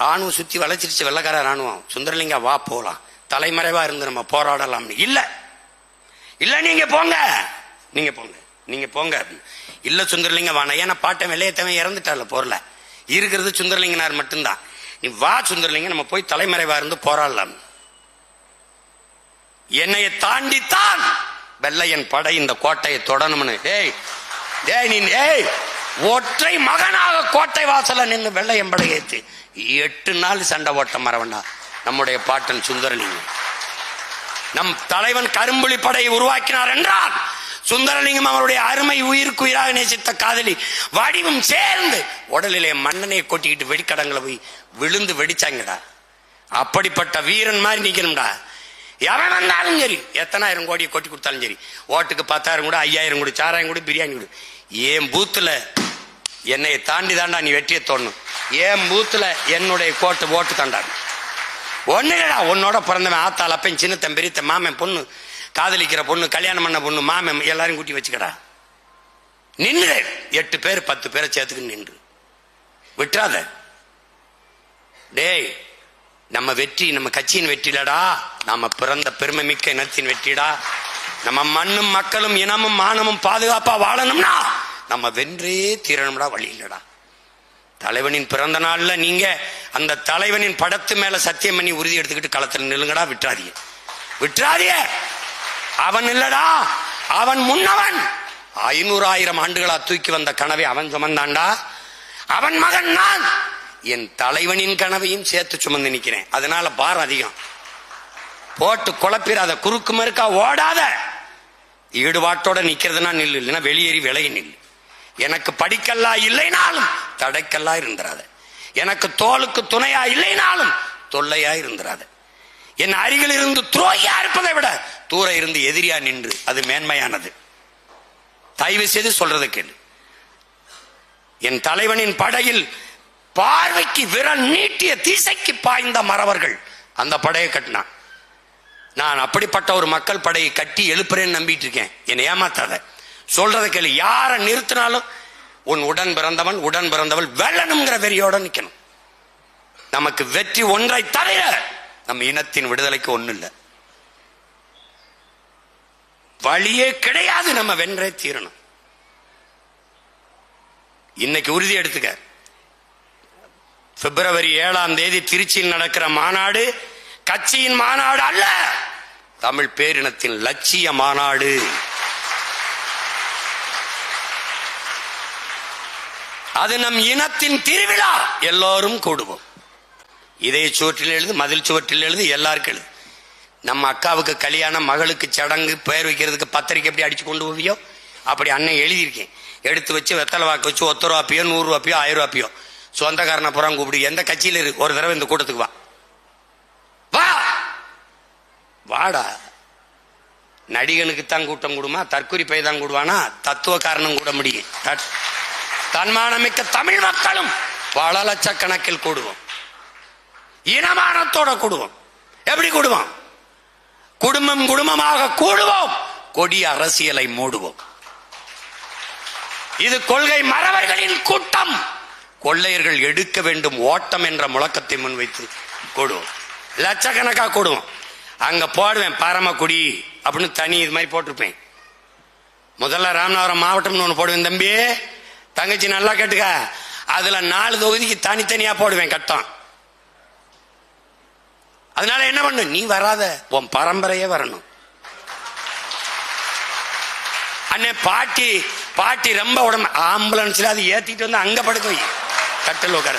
Speaker 2: ராணுவம் சுத்தி வளைச்சிருச்சு, வெள்ளக்கார ராணுவம். சுந்தரலிங்கம் வா போலாம், தலைமறைவா இருந்து நம்ம போராடலாம். இல்ல இல்ல நீங்க போங்க, நீங்க போங்க, நீங்க போங்க. இல்ல சுந்தரலிங்கம் வானா, ஏன்னா பாட்டன் வெள்ளையத்தவன் இறந்துட்டால போர்ல. இருக்கிறது சுந்தரலிங்கனார் மட்டும்தான். நீ வா சுந்தரலிங்கம், நம்ம போய் தலைமறைவா இருந்து போராடலாம். என்னைய தாண்டித்தான் வெள்ளையன் படை இந்த கோட்டையை தொடணும்னு. டேய் டேய் நீ டேய் ஒற்றை மகனாக கோட்டை வாசல நின்று வெள்ளையன் படை ஏத்து 8 நாள் சண்டை ஓட்ட மரவண்டா நம்முடைய பாட்டன் சுந்தரலிங்கம். நம் தலைவன் கரும்புலி படையை உருவாக்கினார் என்றால் சுந்தரலிங்கம் அவருடைய அருமை உயிருக்கு உயிராக நேசித்த காதலி வடிவும் சேர்ந்து உடலிலே மண்ணனை கொட்டிக்கிட்டு வெடிக்கடங்களை போய் விழுந்து வெடிச்சாங்கடா. அப்படிப்பட்ட வீரன் மாதிரி நிக்கணும்டா. எவன் வந்தாலும் சரி, எத்தனாயிரம் கோடியை கொட்டி கொடுத்தாலும் சரி, ஓட்டுக்கு 10,000 கூட 5,000 கூட 6,000 கூட பிரியாணி கொடு. என் பூத்துல என்னை தாண்டி தாண்டா நீ வெற்றியை தோணும். என் பூத்துல என்னுடைய ஓட்டு தாண்டா. ஒண்ணு இல்லடா, உன்னோட பிறந்தவன் ஆத்தாள் அப்பன் சின்னத்தன் பெரியத்த மாமன் பொண்ணு காதலிக்கிற பொண்ணு கல்யாணம் பண்ண பொண்ணு மாமன் எல்லாரும் கூட்டி வச்சுக்கடா. நின்று 8 பேர் 10 பேரை சேர்த்துக்கு நின்று விட்டுறாத. டேய் நம்ம வெற்றி நம்ம கட்சியின் வெற்றிலடா, நாம பிறந்த பெருமை மிக்க இனத்தின் வெற்றிடா. நம்ம மண்ணும் மக்களும் இனமும் மானமும் பாதுகாப்பா வாழணும்னா நம்ம வென்றே தீரணும்டா, வழி இல்லடா. தலைவனின் பிறந்த நாள்ல நீங்க அந்த தலைவனின் படத்து மேல சத்தியம் பண்ணி உறுதி எடுத்துக்கிட்டு களத்துல நில்லுங்கடா. விட்டுறாதீங்க, விட்டுறாதீங்க. அவன் இல்லடா, அவன் முன்னவன். 500,000 ஆண்டுகளா தூக்கி வந்த கனவை அவன் சுமந்தாண்டா. அவன் மகன் நான் என் தலைவனின் கனவையும் சேர்த்து சுமந்து நிக்கிறேன். அதனால பாரம் அதிகம். போட்டு குழப்பிடாத, குறுக்கு மறுக்கா ஓடாத. ஈடுபாட்டோட நிக்கிறதுனா நில்லு, இல்லைன்னா வெளியேறி விலகி நில்லு. எனக்கு படிக்கல்லா இல்லைனாலும் தடைக்கல்லா இருந்துராத. எனக்கு தோளுக்கு துணையா இல்லைனாலும் தொல்லையா இருந்துராத. என் அருகில் இருந்து துரோகியா இருப்பதை விட தூர இருந்து எதிரியா நின்று அது மேன்மையானது. தயவு செய்து சொல்றது கேளு. என் தலைவனின் படையில் பார்வைக்கு விரல் நீட்டிய திசைக்கு பாய்ந்த மறவர்கள் அந்த படையை கட்டினான். நான் அப்படிப்பட்ட ஒரு மக்கள் படையை கட்டி எழுப்புறேன்னு நம்பிட்டு இருக்கேன். என்னை ஏமாத்தாத, சொல்றத கேளு. யாரை நிறுத்தினாலும் உன் உடன் பிறந்தவன் உடன் பிறந்தவள் வெல்லணுங்கிற வெறியோட நிக்கணும். நமக்கு வெற்றி ஒன்றை தவிர நம்ம இனத்தின் விடுதலைக்கு ஒண்ணு இல்லை, வழியே கிடையாது. நம்ம வென்றே தீரணும். இன்னைக்கு உறுதி எடுத்துக்க. பிப்ரவரி 7ஆம் தேதி திருச்சியில் நடக்கிற மாநாடு கட்சியின் மாநாடு அல்ல, தமிழ் பேரினத்தின் லட்சிய மாநாடு. அது நம் இனத்தின் திருவிழா. எல்லோரும் கூடுவோம். இதே சுவற்றில் எழுது, மதில் சுவற்றில் எழுது, எல்லாருக்கும் எழுது. நம்ம அக்காவுக்கு கல்யாணம், மகளுக்கு சடங்கு, பெயர் வைக்கிறதுக்கு பத்திரிக்கை எப்படி அடிச்சு கொண்டு போவியோ அப்படி அண்ணன் எழுதியிருக்கேன். எடுத்து வச்சு வெத்தலை வாக்கு வச்சு 10 ரூபாப்பியோ 100 ரூபாப்பியோ 1000 ரூபாப்பியோ சொந்தக்காரனை புறம் கூப்பிடு. எந்த கட்சியில் இருக்கு, ஒரு தடவை இந்த கூட்டத்துக்கு வா. வா வாடா. நடிகனுக்குத்தான் கூட்டம் கூடுமா, தற்கொலை பை தான் கூடுவானா, தத்துவ காரணம் கூட முடியும். தன்மானமிக்க தமிழ் மக்களும் பல லட்சக்கணக்கில் கூடுவோம். இனமானத்தோட கூடுவோம். எப்படி கூடுவோம்? குடும்பம் குடும்பமாக கூடுவோம். கொடிய அரசியலை மூடுவோம். இது கொள்கை மறவர்களின் கூட்டம். கொள்ளையர்கள் எடுக்க வேண்டும் ஓட்டம் என்ற முழக்கத்தை முன்வைத்து கூடுவோம். லட்சக்கணக்கா கூடுவோம். அங்க போடுவேன் பரமக்குடி அப்படின்னு தனி இது மாதிரி போட்டிருப்பேன். முதல்ல ராமநாதபுரம் மாவட்டம்னு ஒண்ணு போடுவேன். தம்பி தங்கச்சி நல்லா கேட்டுக்க, அதுல 4 தொகுதிக்கு தனித்தனியா போடுவேன் கட்டம். அதனால என்ன பண்ணு, நீ வராத, உன் பரம்பரையே வரணும். அண்ணே பாட்டி பாட்டி ரொம்ப உடம்பு, ஆம்புலன்ஸ்ல அது ஏத்திட்டு வந்து அங்க படுக்க வை, கட்டல் உட்கார.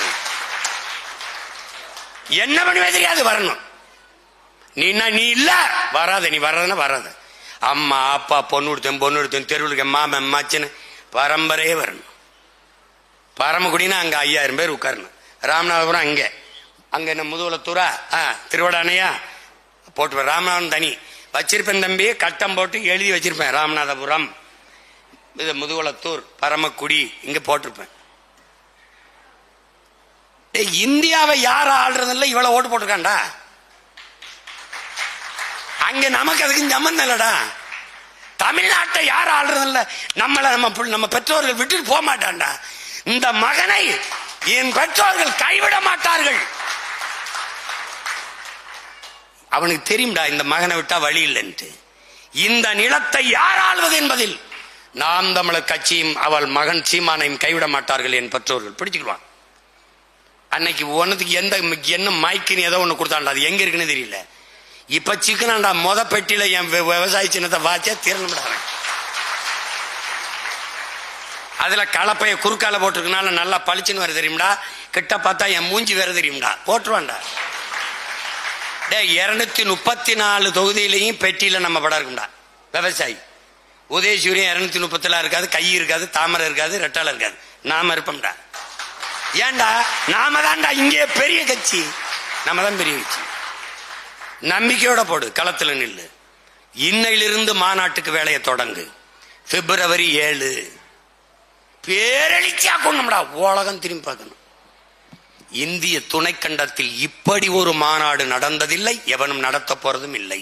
Speaker 2: என்ன பண்ணுவே தெரியாது, வரணும். நீ இல்ல வராத, நீ வர்றதுன்னா வராத. அம்மா அப்பா பொண்ணு கொடுத்தேன் தெருவுக்கு மாமன் மச்சன் பரம்பரையே வரணும். பரமக்குடினா அங்க 5000 பேர் உட்காரணும். ராமநாதபுரம் அங்க என்ன முதுகுலத்தூரா திருவடானையா போட்டு ராமநாதபுரம் தனி வச்சிருப்பேன் தம்பி. கட்டம் போட்டு எழுதி வச்சிருப்பேன் ராமநாதபுரம், இது முதுகுலத்தூர், பரமக்குடி இங்க போட்டிருப்பேன். இந்தியாவை யார ஆள்றதில்ல, இவ்வளவு ஓட்டு போட்டிருக்காண்டா. அங்க நமக்கு அதுக்கு சம்பந்தம் இல்லடா. தமிழ்நாட்டை யார் ஆள்றதில்ல, நம்ம பெற்றோர்கள் விட்டுட்டு போக மாட்டான்டா. இந்த மகனை என் பெற்றோர்கள் கைவிட மாட்டார்கள். அவனுக்கு தெரியும்டா இந்த மகனை விட்டா வழி இல்லைன்ட்டு. இந்த நிலத்தை யார் ஆள்வது என்பதில் நாம் தமிழர் கட்சியும் அவள் மகன் சீமானையும் கைவிட மாட்டார்கள் என் பெற்றோர்கள். பிடிச்சுக்குவான். அன்னைக்கு ஒன்னதுக்கு என்ன மைக்குன்னு ஏதோ ஒண்ணு கொடுத்தாண்டா, அது எங்க இருக்குன்னு தெரியல. இப்ப சிக்கனாண்டா மொத பெட்டியில என் விவசாய சின்னத்தை வாச்சே தீரணும்டா. அதுல கலப்பைய குறுக்கால போட்டிருக்கனால நல்லா பளிச்சுன்னு வர தெரியும்டா. கிட்ட பார்த்தா என் மூஞ்சி வேற தெரியும்டா. போட்டுருவான்டா. 234 தொகுதியிலையும் பெட்டியில நம்ம படம் இருக்கும்டா. விவசாயி உதயசூரியன் 230 இருக்காது, கை இருக்காது, தாமரை இருக்காது, ரெட்டால இருக்காது. நாம இருப்போம்டா. ஏன்டா நாம தான்டா இங்கே பெரிய கட்சி, நம்ம தான் பெரிய கட்சி. நம்பிக்கையோட போடு, களத்துல நில்லு. இன்னையிலிருந்து மாநாட்டுக்கு வேலையை தொடங்கு. பிப்ரவரி 7 பேரெழுச்சியா கொண்டுடா, உலகம் திரும்பி பார்க்கணும். இந்திய துணைக்கண்டத்தில் இப்படி ஒரு மாநாடு நடந்ததில்லை, எவனும் நடத்த போறதும் இல்லை.